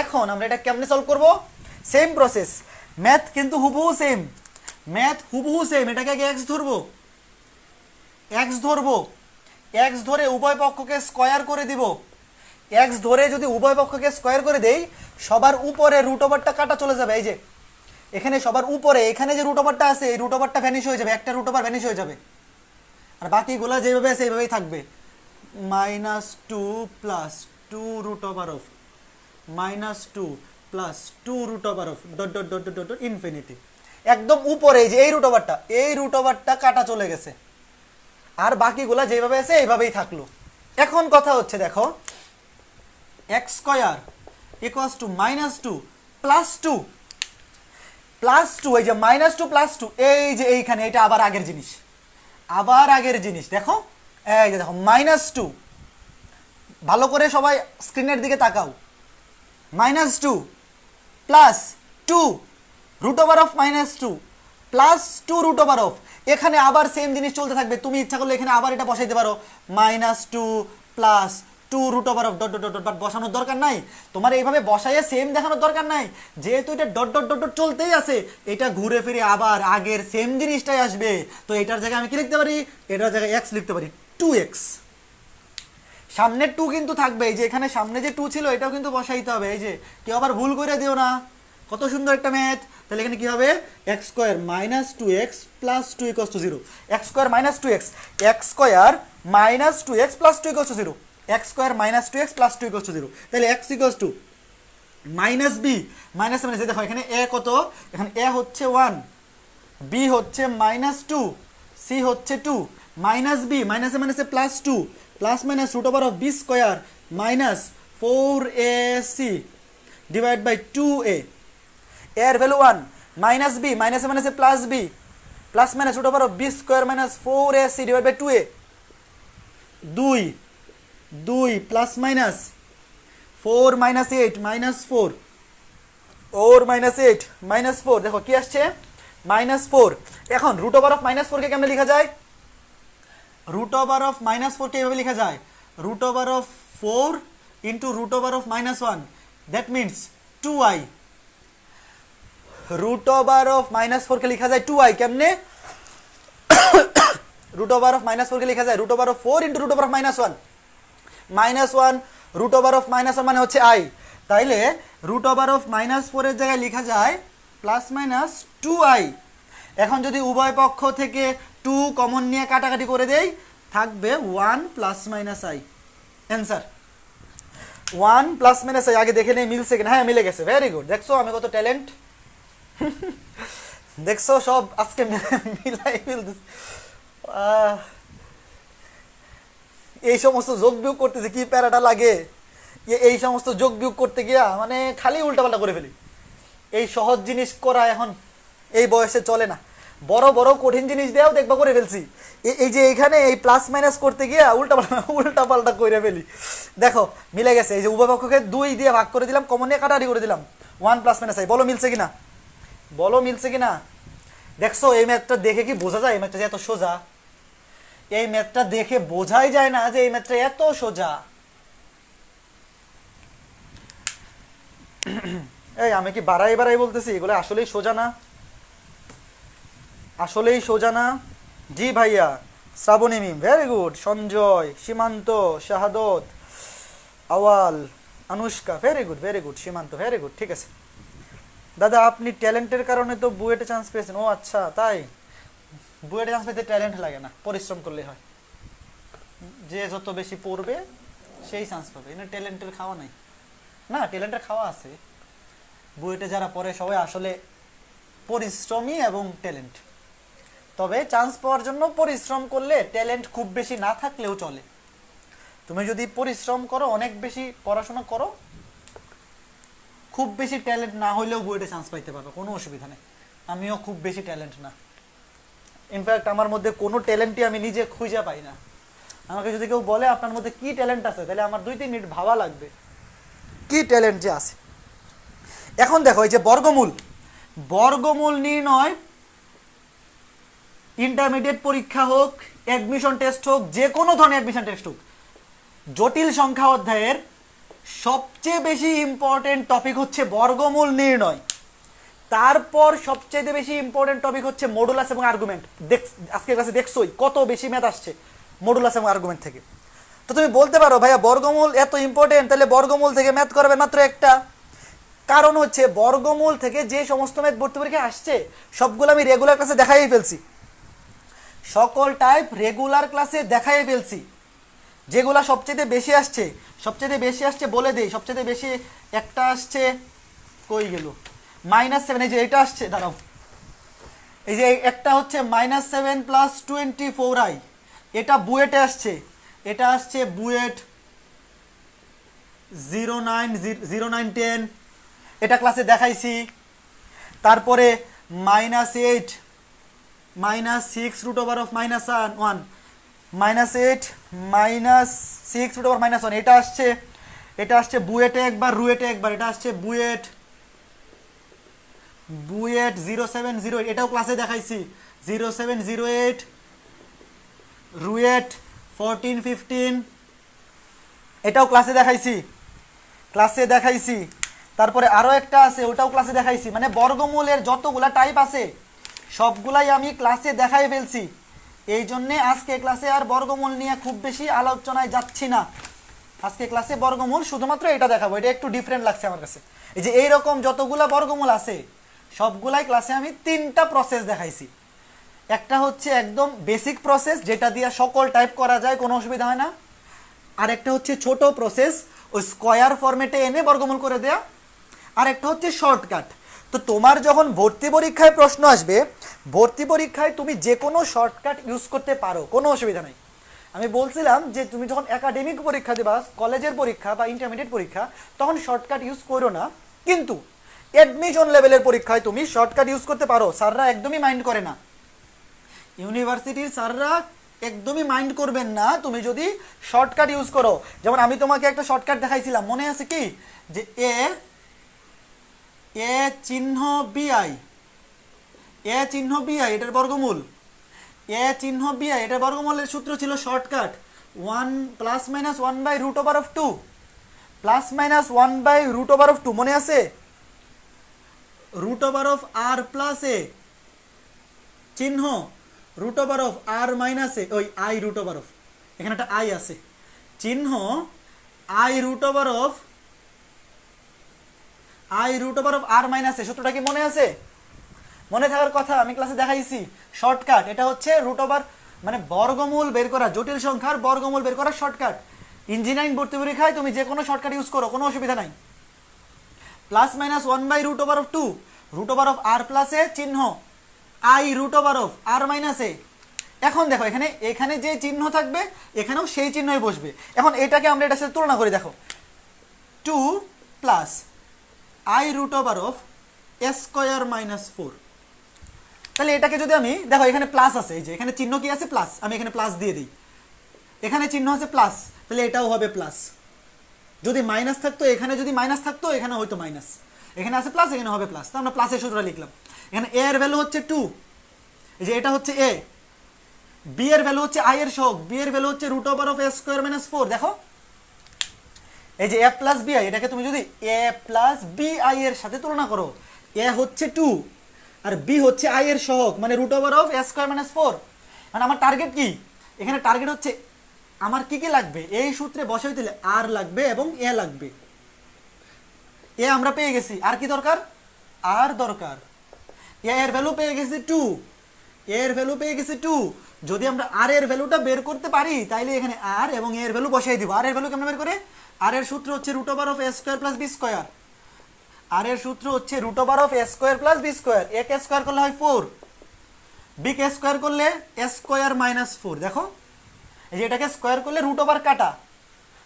এখন আমরা এটা কেমনে সলভ করব? সেম প্রসেস, ম্যাথ কিন্তু হুবহু সেম, ম্যাথ হুবহু সেম। এটাকে আগে এক্স ধরবো, এক্স ধরবো, এক্স ধরে উভয় পক্ষকে স্কয়ার করে দিব। এক্স ধরে যদি উভয় পক্ষকে স্কয়ার করে দেই, সবার উপরে রুট ওভারটা কাটা চলে যাবে। এই যে এখানে সবার উপরে এখানে যে রুট ওভারটা আছে, এই রুট ওভারটা ভ্যানিশ হয়ে যাবে, একটা রুট ওভার ভ্যানিশ হয়ে যাবে, আর বাকিগুলো যেভাবে আছে এইভাবেই থাকবে। -2 plus 2 root over of -2 plus 2 root over of dot dot dot dot dot infinity. একদম উপরে যে এই রুট ওভারটা, এই রুট ওভারটা কাটা চলে গেছে, আর বাকিগুলা যেভাবে আছে এইভাবেই থাকলো। এখন কথা হচ্ছে দেখো, x square equals to -2 plus 2 plus 2, এই যে -2 প্লাস 2, এই যে এইখানে এটা আবার আগের জিনিস, আবার আগের জিনিস। দেখো এই যে দেখো -2, ভালো করে সবাই স্ক্রিনের দিকে তাকাও। -2 plus 2 root over of -2 plus 2 root over of, এখানে আবার সেম জিনিস চলতে থাকবে। তুমি ইচ্ছা করলে এখানে আবার এটা বসাইতে পারো, -2 plus 2 root over of dot dot dot dot, বসানোর দরকার নাই তোমার, এইভাবে বসাইয়ে সেম দেখানোর দরকার নাই। যেহেতু এটা ডট ডট ডট ডট চলতেই আছে, এটা ঘুরে ফিরে আবার আগের সেম জিনিসটাই আসবে। তো এটার জায়গায় আমি কি লিখতে পারি? এটার জায়গায় এক্স লিখতে পারি, 2x। সামনে 2 কিন্তু থাকবে, এই যে এখানে সামনে যে 2 ছিল এটাও কিন্তু বসাইতে হবে। এই যে কেউ আবার ভুল করে দিও না, কত সুন্দর একটা ম্যাথ। তাহলে এখানে কি হবে? X square -2x plus 2 equals to 0, x square -2x, x square -2x plus 2 equals to 0, x square -2x plus 2 equals to 0। তাহলে x equals to -b, minus মানে দেখো এখানে a কত, এখানে a হচ্ছে 1, b হচ্ছে -2, c হচ্ছে 2, -b মাইনাসে মাইনাসে plus 2, plus minus root over of b square minus 4ac divide by 2a, এর ভ্যালু 1, মাইনাস b মাইনাসে মাইনাসে plus b, plus minus root over of b square minus 4ac divide by 2a, 2 plus minus 4 minus 8 minus 4, or minus 8 minus 4, দেখো কি আসছে -4। এখন root over of -4 কে কেমনে লেখা যায়? রুট ওভার অফ -4 কে এভাবে লেখা যায়, root over of 4 into root over of -1, that means 2i। Root over of -4 কে লেখা যায় 2i, কেমনে? রুট ওভার অফ -4 কে লেখা যায় root over of 4 into root over of -1, -1 root over of -1 মানে হচ্ছে i। তাইলে রুট ওভার অফ -4 এর জায়গায় লেখা যায় প্লাস মাইনাস 2i। এখন যদি উভয় পক্ষ থেকে 2 কমন নিয়ে কাটাকাটি করে দেই, থাকবে 1 plus minus i। Answer 1 plus minus i। আগে দেখে নেই মিলছে কিনা। হ্যাঁ মিলে গেছে, ভেরি গুড। দেখছো আমি কত ট্যালেন্ট, দেখছো সব আজকে মিলাই ফেলতেছি। এই সমস্ত যোগ বিয়োগ করতেছে কি প্যারাটা লাগে, এই সমস্ত যোগ বিয়োগ করতে গিয়া মানে খালি উল্টাপাল্টা করে ফেলি। এই সহজ জিনিস করা এখন এই বয়সে চলে না, বড় বড় কঠিন জিনিস দেওয়াও দেখবা করে ফেলছি। এই যে এখানে এই প্লাস মাইনাস করতে গিয়ে উল্টা পাল্টা করে ফেলি। দেখো মিলে গেছে, এই যে উভয় পক্ষকে 2 দিয়ে ভাগ করে দিলাম, কমন নিয়ে কাটাকাটি করে দিলাম, 1 প্লাস মাইনাস আই। বলো মিলছে কিনা, বলো মিলছে কিনা। দেখছো এই ম্যাথটা দেখে কি বোঝা যায় এই ম্যাথটা যে এত সোজা? এই ম্যাথটা দেখে বোঝাই যায় না যে এই ম্যাথটা এত সোজা। এই আমি কি বাড়াই বাড়াই বলতেছি? এগুলো আসলেই সোজা না, আসলেই সোজা না। জি ভাইয়া, শ্রাবণী মিম ভেরি গুড, সঞ্জয়, সীমান্ত, শাহাদত, আওয়াল, অনুষ্কা ভেরি গুড, সীমান্ত ভেরি গুড, ঠিক আছে। দাদা আপনি ট্যালেন্টের কারণে তো বুয়েটে চান্স পেয়েছেন। ও আচ্ছা তাই, বুয়েটে চান্স পেতে ট্যালেন্ট লাগে না, পরিশ্রম করলে হয়। যে যত বেশি পড়বে সেই চান্স পাবে, এখানে ট্যালেন্টের খাওয়া নাই। না ট্যালেন্টের খাওয়া আছে, বুয়েটে যারা পড়ে সবাই আসলে পরিশ্রমী এবং ট্যালেন্ট। তবে চান্স পাওয়ার জন্য পরিশ্রম করলে ট্যালেন্ট খুব বেশি না থাকলেও চলে। তুমি যদি পরিশ্রম করো, অনেক বেশি পড়াশোনা করো, খুব বেশি ট্যালেন্ট না হলেও বুয়েটে চান্স পাইতে পারবে, কোনো অসুবিধা নেই। আমিও খুব বেশি ট্যালেন্ট না, ইনফ্যাক্ট আমার মধ্যে কোনো ট্যালেন্টই আমি নিজে খুঁজে পাই না। আমাকে যদি কেউ বলে আপনার মধ্যে কি ট্যালেন্ট আছে, তাহলে আমার 2-3 মিনিট ভাবা লাগবে কি ট্যালেন্ট যে আছে। এখন দেখো এই যে বর্গমূল নির্ণয়, ইন্টারমিডিয়েট পরীক্ষা হোক, অ্যাডমিশন টেস্ট হোক, যে কোনো ধরনের অ্যাডমিশন টেস্ট হোক, জটিল সংখ্যা অধ্যায়ের সবচেয়ে বেশি ইম্পর্টেন্ট টপিক হচ্ছে বর্গমূল নির্ণয়। তারপর সবচেয়ে বেশি ইম্পর্টেন্ট টপিক হচ্ছে মডুলাস এবং আর্গুমেন্ট। আজকের ক্লাসে দেখছোই কত বেশি ম্যাথ আসছে মডুলাস এবং আর্গুমেন্ট থেকে। তো তুমি বলতে পারো ভাইয়া বর্গমূল এত ইম্পর্টেন্ট, তাহলে বর্গমূল থেকে ম্যাথ করবে মাত্র একটা। কারণ হচ্ছে বর্গমূল থেকে যে সমস্ত ম্যাথ ভর্তি পরীক্ষা আসছে সবগুলো আমি রেগুলার ক্লাসে দেখাই ফেলছি, সকল টাইপ রেগুলার ক্লাসে দেখাই ফেলছি। যেগুলা সবচেয়ে বেশি আসছে বলে দেই। সবচেয়ে বেশি একটা আসছে, কই গেল, -7। এই যে এটা আসছে, দাঁড়াও, এই যে একটা হচ্ছে -7 + 24i, এটা বুয়েটে আসছে। এটা আসছে বুয়েট 0910, এটা ক্লাসে দেখাইছি। তারপরে -8 -6√(-1) -8 -6√(-1), এটা আসছে বুয়েটে একবার, রুয়েটে একবার। এটা আসছে বুয়েট 0708, এটাও ক্লাসে দেখাইছি। 0708, রুয়েট 1415, এটাও ক্লাসে দেখাইছি। তারপরে আরো একটা আছে, ওটাও ক্লাসে দেখাইছি। মানে বর্গমূলের যতগুলা টাইপ আছে সবগুলাই আমি ক্লাসে দেখাই ফেলছি। এই জন্যে আজকে ক্লাসে আর বর্গমূল নিয়ে খুব বেশি আলোচনায় যাচ্ছি না। আজকে ক্লাসে বর্গমূল শুধুমাত্র এটা দেখাবো, এটা একটু ডিফারেন্ট লাগছে আমার কাছে। এই যে এইরকম যতগুলা বর্গমূল আছে সবগুলাই ক্লাসে আমি 3টা প্রসেস দেখাইছি। একটা হচ্ছে একদম বেসিক প্রসেস, যেটা দিয়ে সকল টাইপ করা যায়, কোনো অসুবিধা হয় না। আর একটা হচ্ছে ছোট প্রসেস, ওই স্কয়ার ফরম্যাটে এনে বর্গমূল করে দেয়া। আর একটা হচ্ছে শর্টকাট। তো তোমার যখন ভর্তি পরীক্ষায় প্রশ্ন আসবে, ভর্তি পরীক্ষায় তুমি যে কোনো শর্টকাট ইউজ করতে পারো, কোনো অসুবিধা নেই। আমি বলছিলাম যে তুমি যখন একাডেমিক পরীক্ষা দেবা, কলেজের পরীক্ষা বা ইন্টারমিডিয়েট পরীক্ষা, তখন শর্টকাট ইউজ করো না। কিন্তু অ্যাডমিশন লেভেলের পরীক্ষায় তুমি শর্টকাট ইউজ করতে পারো, স্যাররা একদমই মাইন্ড করে না। ইউনিভার্সিটির স্যাররা একদমই মাইন্ড করবেন না তুমি যদি শর্টকাট ইউজ করো। যেমন আমি তোমাকে একটা শর্টকাট দেখাইছিলাম, মনে আছে কি, যে এ চিহ্ন বিআই এটার বর্গমূল, এটার বর্গমূলের সূত্র ছিল শর্টকাট 1 ± 1/√2 ±1/√2, মনে আছে? √r + a চিহ্ন √r - a, ওই i √, এখানে একটা i আছে, চিহ্ন i √r - a। সূত্রটা কি মনে আছে? মনে থাকার কথা, আমি ক্লাসে দেখাইছি। শর্টকাট এটা হচ্ছে √, মানে বর্গমূল বের করা, জটিল সংখ্যার বর্গমূল বের করা শর্টকাট। ইঞ্জিনিয়ারিং ভর্তি পরীক্ষায় তুমি যে কোনো শর্টকাট ইউজ করো, কোনো অসুবিধা নাই। +-1/√2 √r + a চিহ্ন i √r - a। এখন দেখো এখানে যে চিহ্ন থাকবে এখানেও সেই চিহ্নই বসবে। এখন এটাকে আমরা এটার সাথে তুলনা করি, দেখো 2 + i √a² - 4, তাহলে এটাকে যদি আমি দেখো এখানে প্লাস আছে, এই যে এখানে চিহ্ন কি আছে প্লাস, আমি এখানে প্লাস দিয়ে দিই, এখানে চিহ্ন আছে প্লাস, তাহলে এটাও হবে প্লাস। যদি মাইনাস থাকতো এখানে, যদি মাইনাস থাকতো এখানে হয়তো মাইনাস, এখানে আছে প্লাস এখানে হবে প্লাস, তো আমরা প্লাসের সূত্রটা লিখলাম। এখানে এ এর ভ্যালু হচ্ছে 2, এই যে এটা হচ্ছে এ, বি এর ভ্যালু হচ্ছে আই এর সহগ, বি এর ভ্যালু হচ্ছে root over of a square minus 4। দেখো এই যে এ প্লাস বি আই, এটাকে তুমি যদি এ প্লাস বি আই এর সাথে তুলনা করো, এ হচ্ছে 2 আর বি হচ্ছে আই এর সহগ, মানে root over of a square minus 4। মানে আমার টার্গেট কি, এখানে টার্গেট হচ্ছে আমার কি কি লাগবে, এই সূত্রে বসাই দিলে আর লাগবে এবং এ লাগবে। এ আমরা পেয়ে গেছি, আর কি দরকার, আর দরকার। এ এর ভ্যালু পেয়ে গেছি 2, এর ভ্যালু পেয়ে গেছি 2। যদি আমরা আর এর ভ্যালুটা বের করতে পারি তাইলে এখানে আর এবং এর ভ্যালু বসাই দিব। আর এর ভ্যালু কেমন বের করে, আর এর সূত্র হচ্ছে root over of a square plus b square, r এর সূত্র হচ্ছে root over of a square plus b square. A কে স্কোয়ার করলে হয় 4, বি কে স্কোয়ার করলে এ স্কোয়ার মাইনাস 4। দেখো এই যে এটাকে স্কোয়ার করলে রুট ওভার কাটা,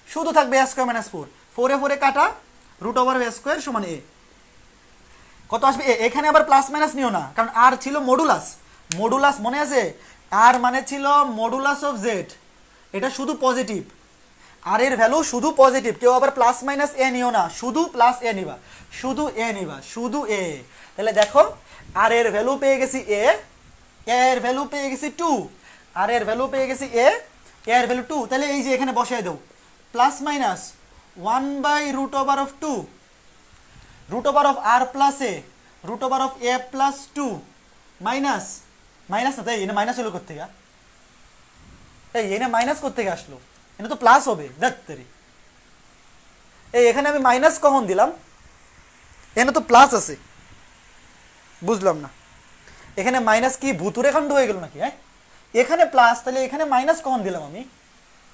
শুধু থাকবে এ স্কোয়ার মাইনাস 4, 4 এ 4 এ কাটা, রুট ওভার এ স্কোয়ার সমান এ। কত আসবে এ, এখানে আবার প্লাস মাইনাস নিও না, কারণ আর ছিল মডুলাস, মডুলাস মনে আছে, আর মানে ছিল মডুলাস অফ জেড, এটা শুধু পজিটিভ, আর এর ভ্যালু শুধু পজিটিভ, কেউ আবার প্লাস মাইনাস এ নিও না, শুধু প্লাস এ নিবা, শুধু এ নিবা, শুধু এ। তাহলে দেখো আর এর ভ্যালু পেয়ে গেছি এ, এর ভ্যালু পেয়ে গেছি 2, আর এর ভ্যালু পেয়ে গেছি এ, এর ভ্যালু 2। তাহলে এই যে এখানে বসাই দাও plus minus 1 by root over of 2, root over of আর plus a, root over of a plus 2 minus, minus না তাই এনে মাইনাস হলো করতে গা, এই এনে মাইনাস করতে গিয়ে আসলো, এটা তো প্লাস হবে দেখতেরি। এই এখানে আমি মাইনাস কখন দিলাম, এখানে তো প্লাস আছে, বুঝলাম না এখানে মাইনাস কি ভুতুরে খণ্ড হয়ে গেল নাকি, হ্যাঁ এখানে প্লাস, তাহলে এখানে মাইনাস কখন দিলাম আমি,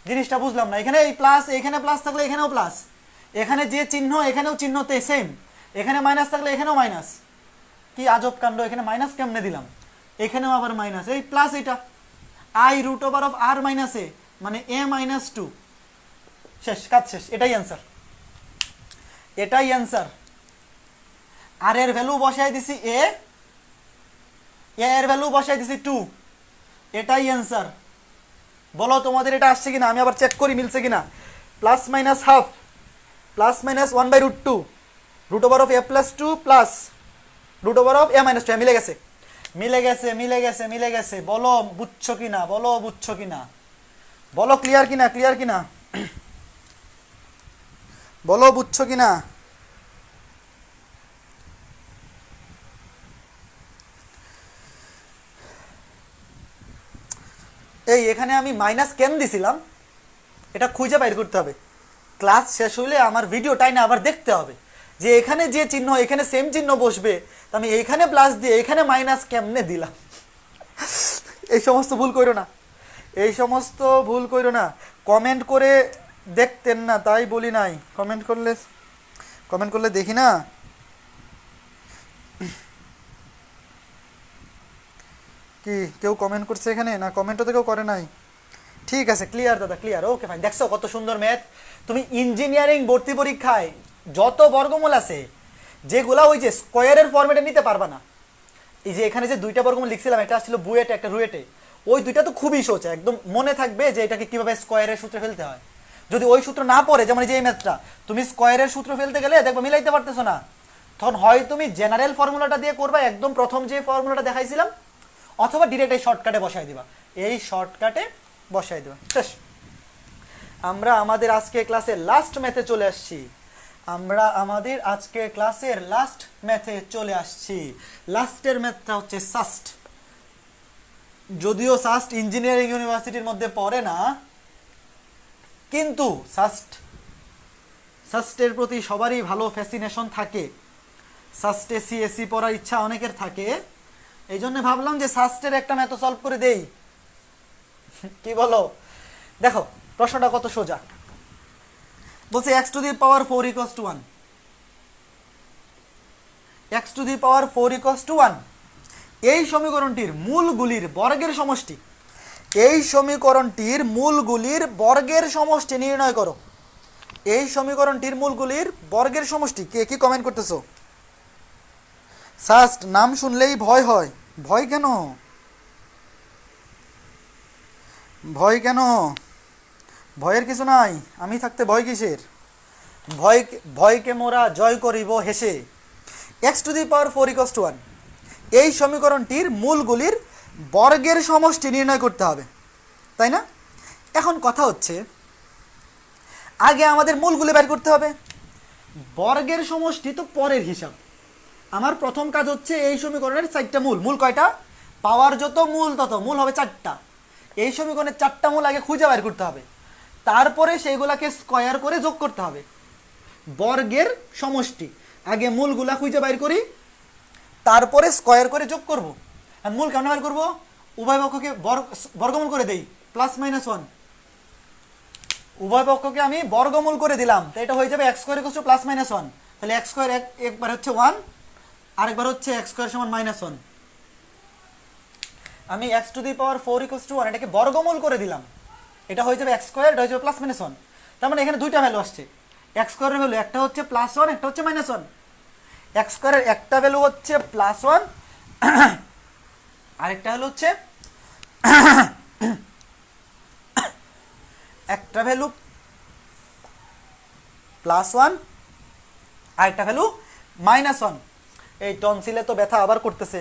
জিনিসটা বুঝলাম না। এখানে এই প্লাস, এখানে প্লাস থাকলে এখানেও প্লাস, এখানে যে চিহ্ন এখানেও চিহ্নতে সেম, এখানে মাইনাস থাকলে এখানেও মাইনাস, কি আজব কাণ্ড, এখানে মাইনাস কেমনে দিলাম, এখানেও আবার মাইনাস, এই প্লাস এটা i root over of r minus a, মানে এ মাইনাস 2, শেষ, কাজ শেষ, এটাই অ্যান্সার, এটাই অ্যান্সার। আর এর ভ্যালু বসাই দিছি এ, এর ভ্যালু বসাই দিছি 2, এটাই অ্যান্সার। বলো তোমাদের এটা আসছে কিনা, আমি আবার চেক করি মিলছে কিনা। Plus minus half, plus minus 1 by root 2, root over of a plus 2 plus root over of a minus 2, মিলে গেছে, মিলে গেছে, মিলে গেছে, মিলে গেছে। বলো বুঝছো কিনা, বলো বুঝছো কিনা, বলো ক্লিয়ার কিনা, ক্লিয়ার কিনা, বলো বুঝছো কিনা। এই এখানে আমি মাইনাস কেন দিছিলাম এটা খুঁজে বাইর করতে হবে, ক্লাস শেষ হইলে আমার ভিডিওটাই না আবার দেখতে হবে যে এখানে যে চিহ্ন এখানে সেম চিহ্ন বসবে, আমি এইখানে প্লাস দিয়ে এখানে মাইনাস কেমনে দিলাম। এই সমস্ত ভুল করো না, এই সমস্ত ভুল করো না। কমেন্ট করে দেখতেন না তাই বলি নাই, কমেন্ট করলে দেখি না। কি কেউ কমেন্ট করছে এখানে, না কমেন্টও তো কেউ করে নাই, ঠিক আছে ক্লিয়ার দাদা ক্লিয়ার, ওকে ফাইন। দেখছো কত সুন্দর ম্যাথ। তুমি ইঞ্জিনিয়ারিং ভর্তি পরীক্ষায় যত বর্গমূল আছে যেগুলা ওই যে স্কোয়ারের ফরম্যাটে নিতে পারবা না, এই যে এখানে যে দুইটা বর্গমূল লিখছিলাম, একটা আসছিল বুয়েটে একটা রুয়েটে, ওই দুইটা তো খুবই সোজা, একদম মনে থাকবে যে এটাকে কিভাবে স্কোয়ারের সূত্রে ফেলতে হয়। যদি ওই সূত্র না পড়ে, যেমন যে এই ম্যাথটা তুমি স্কোয়ারের সূত্র ফেলতে গেলে দেখবো মিলাইতে পারতেছো না, তখন হয় তুমি জেনারেল ফর্মুলাটা দিয়ে করবা, একদম প্রথম যে ফর্মুলাটা দেখাইছিলাম, অথবা ডিরেক্ট এই শর্টকাটে বসাই দিবা, এই শর্টকাটে বসাই দেবা, শেষ। আমরা আমাদের আজকে ক্লাসের লাস্ট ম্যাথে চলে আসছি, আমরা আমাদের আজকে ক্লাসের লাস্ট ম্যাথে চলে আসছি। লাস্টের ম্যাথটা হচ্ছে সাস্ট, যদিও সাস্ট ইঞ্জিনিয়ারিং ইউনিভার্সিটির মধ্যে পড়ে না, কিন্তু সাস্টের প্রতি সবারই ভালো ফ্যাসিনেশন থাকে, সাস্টে সিএসসি পড়ার ইচ্ছা অনেকের থাকে, এই জন্য ভাবলাম যে সাস্টের একটা ম্যাথ সলভ করে দেই, কি বলো। দেখো প্রশ্নটা কত সোজা, বলছে x two the power 4 equals to 1, x two the power 4 equals to 1, এই সমীকরণটির মূলগুলির বর্গের সমষ্টি, এই সমীকরণটির মূলগুলির বর্গের সমষ্টি নির্ণয় করো। এই সমীকরণটির মূলগুলির বর্গের সমষ্টি, কে কি কমেন্ট করতেছো? সাস্ট নাম শুনলেই ভয় হয়, ভয় কেন? ভয় কেন? ভয়ের কিছু নাই, আমি থাকতে ভয় কিসের? ভয়কে মোরা জয় করিব হেসে। x⁴ 1 এই সমীকরণটির মূলগুলির বর্গের সমষ্টি নির্ণয় করতে হবে, তাই না? এখন কথা হচ্ছে আগে আমাদের মূলগুলি বের করতে হবে, বর্গের সমষ্টি তো পরের হিসাব। আমার প্রথম কাজ হচ্ছে এই সমীকরণের 4টা মূল। মূল কয়টা? পাওয়ার যত মূল তত মূল হবে 4টা। এই সমীকরণের 4টা মূল আগে খুঁজে বের করতে হবে, তারপরে সেইগুলাকে স্কয়ার করে যোগ করতে হবে। বর্গের সমষ্টি আগে মূলগুলা খুঁজে বের করি, তারপরে স্কয়ার করে যোগ করব। আর মূল কেমন বের করব? উভয় পক্ষকে বর্গমূল করে দেই, +-1। উভয় পক্ষকে আমি বর্গমূল করে দিলাম, তো এটা হয়ে যাবে x² + -1। তাহলে x² একবার হচ্ছে 1, আরেকবার হচ্ছে x² = -1। আমি x⁴ 1 এটাকে বর্গমূল করে দিলাম, এটা হয়ে যাবে x², এটা হয়ে যাবে +-1। তার মানে এখানে দুইটা ভ্যালু আসছে। x² এর ভ্যালু একটা হচ্ছে +1, একটা হচ্ছে -1। x² এর একটা ভ্যালু হচ্ছে +1, আরেকটা ভ্যালু হচ্ছে একটা ভ্যালু +1, আরেকটা ভ্যালু -1। এই টনসিলে তো ব্যথা আবার করতেছে,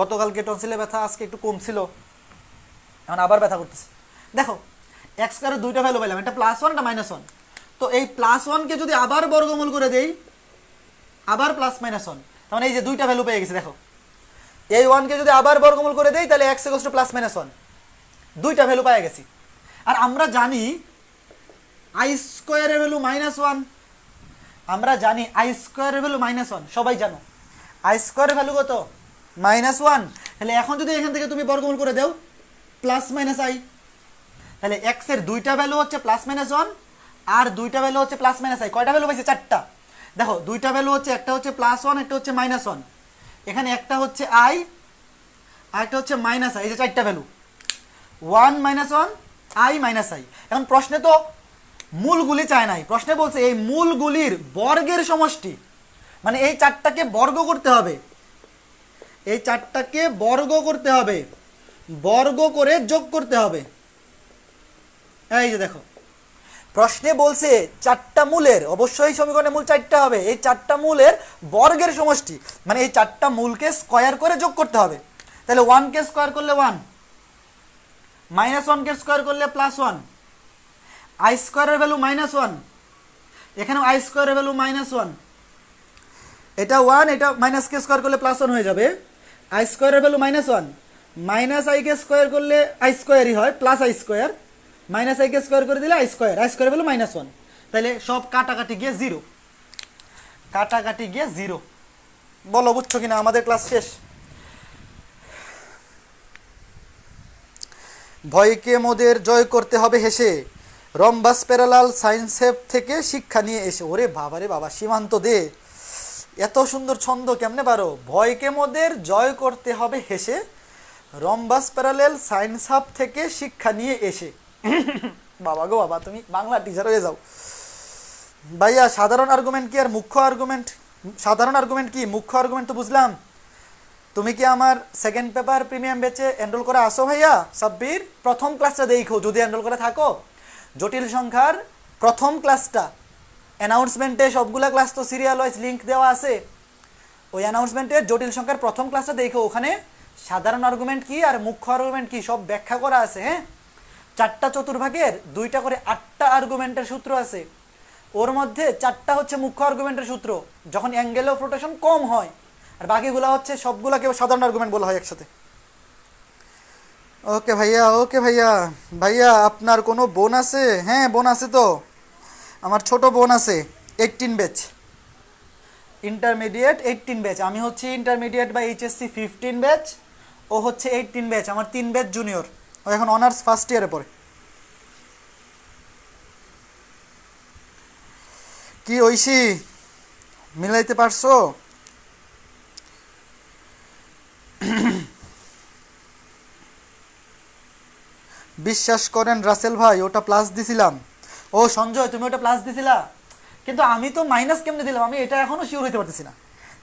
গতকালকে টনসিলে ব্যথা, আজকে একটু কম ছিল, এখন আবার ব্যথা করতেছে। দেখো x² এর দুইটা ভ্যালু পেলাম, একটা +1, একটা -1। তো এই +1 কে যদি আবার বর্গমূল করে দেই, আবার +-1, তাহলে এই যে দুইটা ভ্যালু পেয়ে গেছি। দেখো এই 1 কে যদি আবার বর্গমূল করে দেই, তাহলে x = +-1, দুইটা ভ্যালু পেয়ে গেছি। আর আমরা জানি i² এর ভ্যালু -1, আমরা জানি i² এর ভ্যালু -1, সবাই জানো i² এর ভ্যালু কত? -1। তাহলে এখন যদি এখান থেকে তুমি বর্গমূল করে দাও +-i, তাহলে x এর দুইটা ভ্যালু হচ্ছে +-1 আর দুইটা ভ্যালু হচ্ছে +-i। কয়টা ভ্যালু পাইছে? 4টা। দেখো দুইটা ভ্যালু হচ্ছে, একটা হচ্ছে +1, একটা হচ্ছে -1। এখানে একটা হচ্ছে i আর একটা হচ্ছে -i, এই যে 4টা ভ্যালু, 1 -1 i -i। এখন প্রশ্নে তো মূলগুলি চায় নাই, প্রশ্নে বলছে এই মূলগুলির বর্গের সমষ্টি, মানে এই 4টাকে বর্গ করতে হবে, এই 4টাকে বর্গ করতে হবে, বর্গ করে যোগ করতে হবে। এই যে দেখো প্রশ্নে বলছে 4টা মূলের, অবশ্যই সমীকরণে মূল 4টা হবে, এই 4টা মূলের বর্গের সমষ্টি, মানে এই 4টা মূলকে স্কয়ার করে যোগ করতে হবে। তাহলে 1 কে স্কয়ার করলে 1, -1 কে স্কয়ার করলে +1, i² এর ভ্যালু -1, এখানেও i² এর ভ্যালু -1, এটা 1, এটা মাইনাস কে স্কয়ার করলে +1 হয়ে যাবে। i² এর ভ্যালু -1, -i কে স্কয়ার করলে i² হয়, +i², -i কে স্কয়ার করে দিলে i², i² এর ভ্যালু -1। তাহলে সব কাটাকাটি গিয়ে 0, কাটাকাটি গিয়ে 0। বলো বুঝছো কিনা? আমাদের ক্লাস শেষ। ভয়কে মোদের জয় করতে হবে হেসে, রম্বাস প্যারালাল সাইন্সেপ থেকে শিক্ষা নিয়ে এসে। ওরে বাবা রে বাবা, সীমান্ত দে, এত সুন্দর ছন্দ কেমনে পারো? ভয়কে মোদের জয় করতে হবে হেসে, রম্বাস প্যারালাল সায়েন্স হাব থেকে শিক্ষা নিয়ে এসে। বাবা গো বাবা, তুমি বাংলা টিচার হয়ে যাও ভাইয়া। সাধারণ আর্গুমেন্ট কি আর মুখ্য আর্গুমেন্ট? সাধারণ আর্গুমেন্ট কি, মুখ্য আর্গুমেন্ট তো বুঝলাম। তুমি কি আমার সেকেন্ড পেপার প্রিমিয়াম ব্যাচে এনরোল করে আসো ভাইয়া? সাব্বির প্রথম ক্লাসটা দেখো যদি এনরোল করে থাকো, জটিল সংখ্যার প্রথম ক্লাসটা, অ্যানাউন্সমেন্টে সবগুলা ক্লাস তো সিরিয়াল ওয়াইজ লিঙ্ক দেওয়া আছে, ওই অ্যানাউন্সমেন্টের জটিল সংখ্যার প্রথম ক্লাসটা দেখো, ওখানে সাধারণ আর্গুমেন্ট কি আর মুখ্য আর্গুমেন্ট কি সব ব্যাখ্যা করা আছে। হ্যাঁ, 4টা চতুর্ভাগের 2টা করে 8টা আর্গুমেন্টের সূত্র আছে, ওর মধ্যে 4টা হচ্ছে মুখ্য আর্গুমেন্টের সূত্র, যখন অ্যাঙ্গেল অফ রোটেশন কম হয়, আর বাকিগুলো হচ্ছে সবগুলাকে সাধারণ আর্গুমেন্ট বলা হয় একসাথে। ওকে ভাইয়া, ওকে ভাইয়া। ভাইয়া আপনার কোনো বোন আছে? হ্যাঁ বোন আছে তো, আমার ছোট বোন আছে, 18 ব্যাচ, ইন্টারমিডিয়েট 18 ব্যাচ। আমি হচ্ছে ইন্টারমিডিয়েট বা এইচএসসি 15 ব্যাচ, ও হচ্ছে 18 ব্যাচ, আমার 3 ব্যাচ জুনিয়র, ও এখন অনার্স ফার্স্ট ইয়ারে পড়ে। কি ঐশী, মিলাইতে পারছো? বিশ্বাস করেন রাসেল ভাই, ওটা প্লাস দিছিলাম। ও সঞ্জয়, তুমি ওটা প্লাস দিছিলা, কিন্তু আমি তো মাইনাস কেমনে দিলাম, আমি এটা এখনো শিওর হইতে পারতেছি না।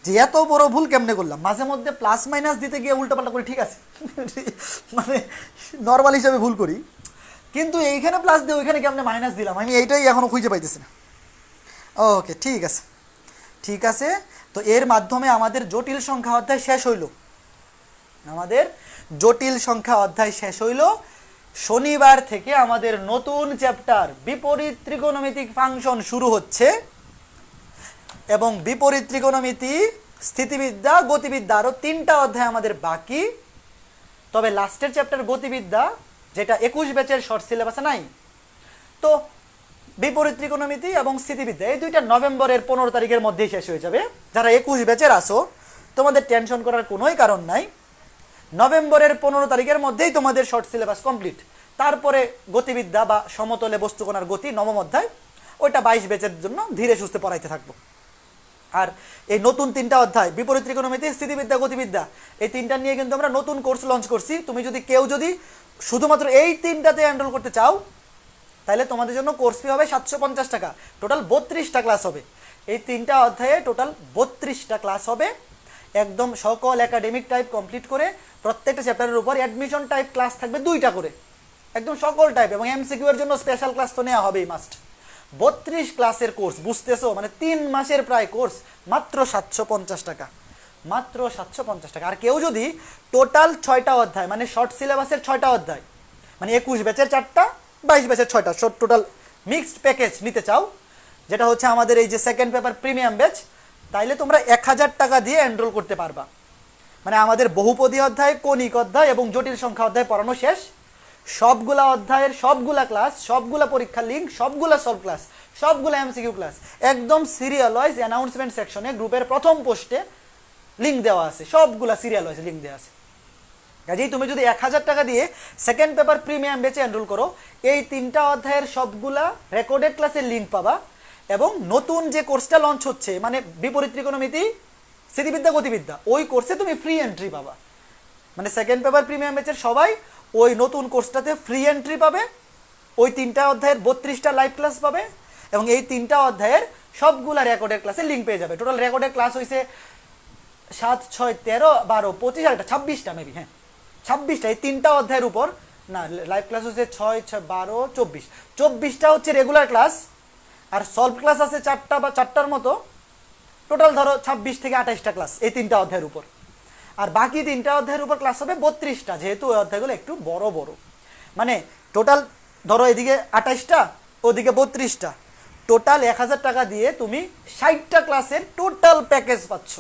যে এত বড় ভুল কেমনে করলাম, মাঝে মধ্যে প্লাস মাইনাস দিতে গিয়ে উল্টাপাল্টা করে, ঠিক আছে মানে নর্মাল হিসাবে ভুল করি, কিন্তু এইখানে প্লাস দিয়ে ওইখানে কেমনে মাইনাস দিলাম, আমি এইটাই এখনও খুঁজে পাইতেছি না। ওকে, ঠিক আছে ঠিক আছে। তো এর মাধ্যমে আমাদের জটিল সংখ্যা অধ্যায় শেষ হইল, আমাদের জটিল সংখ্যা অধ্যায় শেষ হইল। শনিবার থেকে আমাদের নতুন চ্যাপ্টার বিপরীত ত্রিকোণমিতিক ফাংশন শুরু হচ্ছে, এবং বিপরীত ত্রিকোণমিতি, স্থিতিবিদ্যা, গতিবিদ্যা, আরও 3টা অধ্যায় আমাদের বাকি। তবে লাস্টের চ্যাপ্টার গতিবিদ্যা, যেটা 21 ব্যাচের শর্ট সিলেবাসে নাই, তো বিপরীত ত্রিকোণমিতি এবং স্থিতিবিদ্যা এই দুইটা নভেম্বরের 15 তারিখের মধ্যেই শেষ হয়ে যাবে। যারা 21 ব্যাচের আসো, তোমাদের টেনশন করার কোনোই কারণ নাই, নভেম্বরের 15 তারিখের মধ্যেই তোমাদের শর্ট সিলেবাস কমপ্লিট। তারপরে গতিবিদ্যা বা সমতলে বস্তুকণার গতি 9ম অধ্যায়, ওইটা 22 ব্যাচের জন্য ধীরে সুস্থে পড়াইতে থাকবো। আর এই নতুন 3টা অধ্যায়, বিপরীত ত্রিকোণমিতি, স্থিতিবিদ্যা, গতিবিদ্যা, এই 3টা নিয়ে কিন্তু আমরা নতুন কোর্স লঞ্চ করছি। তুমি যদি কেউ শুধুমাত্র এই 3টাতে এনরোল করতে চাও, তাহলে তোমাদের জন্য কোর্স ফি হবে 750 টাকা। টোটাল 32টা ক্লাস হবে, এই 3টা অধ্যায়ে টোটাল 32টা ক্লাস হবে, একদম সকল একাডেমিক টাইপ কমপ্লিট করে। প্রত্যেকটা চ্যাপ্টারের উপর অ্যাডমিশন টাইপ ক্লাস থাকবে 2টা করে, একদম সকল টাইপ, এবং এমসিকিউ এর জন্য স্পেশাল ক্লাস তো নেওয়া হবেই মাস্ট। 32 ক্লাসের কোর্স, বুঝতেছো, মানে 3 মাসের প্রায় কোর্স, মাত্র 750 টাকা, মাত্র 750 টাকা। আর কেউ যদি টোটাল 6টা অধ্যায়, মানে শর্ট সিলেবাসের 6টা অধ্যায়, মানে 21 ব্যাচের 4টা, 22 ব্যাচের 6টা, টোটাল মিক্সড প্যাকেজ নিতে চাও, যেটা হচ্ছে আমাদের এই যে সেকেন্ড পেপার প্রিমিয়াম ব্যাচ, তাইলে তোমরা 1000 টাকা দিয়ে এনরোল করতে পারবা। মানে আমাদের বহুপদী অধ্যায়, কণিক অধ্যায় এবং জটিল সংখ্যা অধ্যায় পড়ানো শেষ। সবগুলা অধ্যায়ের সবগুলা ক্লাস, সবগুলা পরীক্ষার লিঙ্ক, সবগুলা সলভ ক্লাস, সবগুলা এমসিকিউ ক্লাস, একদম সিরিয়াল ওয়াইজ অ্যানাউন্সমেন্ট সেকশনে গ্রুপের প্রথম পোস্টে লিঙ্ক দেওয়া আছে, সবগুলা সিরিয়াল ওয়াইজ লিঙ্ক দেওয়া আছে। কাজেই তুমি যদি 1000 টাকা দিয়ে সেকেন্ড পেপার প্রিমিয়াম ব্যাচে এনরোল করো, এই 3টা অধ্যায়ের সবগুলা রেকর্ডেড ক্লাসের লিঙ্ক পাবা, এবং নতুন যে কোর্সটা লঞ্চ হচ্ছে, মানে বিপরীত ত্রিকোণমিতি, স্থিতিবিদ্যা, গতিবিদ্যা, ওই কোর্সে তুমি ফ্রি এন্ট্রি পাবা। মানে সেকেন্ড পেপার প্রিমিয়াম ব্যাচের সবাই ওই নতুন কোর্সটাতে ফ্রি এন্ট্রি পাবে, ওই 3টা অধ্যায়ের 32টা লাইভ ক্লাস পাবে, এবং এই 3টা অধ্যায়ের সবগুলা রেকর্ডেড ক্লাসের লিঙ্ক পেয়ে যাবে। টোটাল রেকর্ডেড ক্লাস হয়েছে 7, 6, 13, 12, 25, আর 26টা মেবি, হ্যাঁ 26টা, এই 3টা অধ্যায়ের উপর। না, লাইভ ক্লাস হচ্ছে 6, 6, 12, 24, 24টা হচ্ছে রেগুলার ক্লাস, আর সলভ ক্লাস আছে 4টা বা 4টার মতো। টোটাল ধরো 26 থেকে 28টা ক্লাস এই 3টা অধ্যায়ের উপর, আর বাকি 3টা অধ্যায়ের উপর ক্লাস হবে 32টা, যেহেতু ওই অধ্যায়গুলো একটু বড় বড়। মানে টোটাল ধরো এদিকে 28টা, ওদিকে 32টা, টোটাল 1000 টাকা দিয়ে তুমি 60টা ক্লাসের টোটাল প্যাকেজ পাচ্ছ।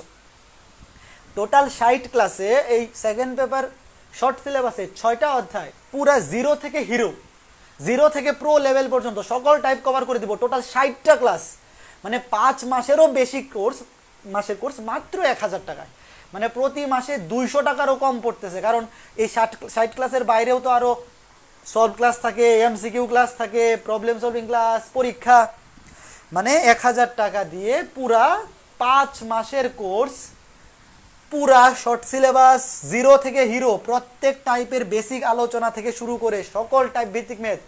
টোটাল 60 ক্লাসে এই সেকেন্ড পেপার শর্ট সিলেবাসে 6টা অধ্যায়, পুরা জিরো থেকে হিরো, জিরো থেকে প্রো লেভেল পর্যন্ত সকল টাইপ কভার করে দিব। টোটাল 60টা ক্লাস, মানে 5 মাসেরও বেশি কোর্স, মাসের কোর্স মাত্র 1000 টাকায়। মানে প্রতি মাসে 200 টাকারও কম পড়তেছে, কারণ এই 60 ক্লাসের বাইরেও তো আরও সলভ ক্লাস থাকে, এমসিকিউ ক্লাস থাকে, প্রবলেম সলভিং ক্লাস, পরীক্ষা। মানে 1000 টাকা দিয়ে পুরা 5 মাসের কোর্স, পুরা শর্ট সিলেবাস, জিরো থেকে হিরো, প্রত্যেক টাইপের বেসিক আলোচনা থেকে শুরু করে সকল টাইপ ভিত্তিক ম্যাথ,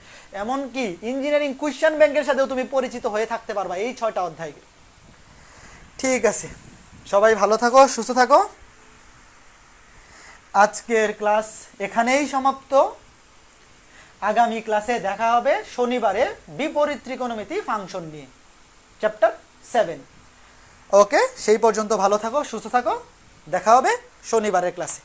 এমনকি ইঞ্জিনিয়ারিং কোয়েশ্চেন ব্যাংকের সাথেও তুমি পরিচিত হয়ে থাকতে পারবা এই 6টা অধ্যায়। ঠিক আছে, সবাই ভালো থাকো, সুস্থ থাকো। আজকের ক্লাস এখানেই সমাপ্ত। আগামী ক্লাসে দেখা হবে শনিবারে বিপরীত ত্রিকোণমিতি ফাংশন নিয়ে, চ্যাপ্টার 7। ওকে, সেই পর্যন্ত ভালো থাকো, সুস্থ থাকো, দেখা হবে শনিবারের ক্লাসে।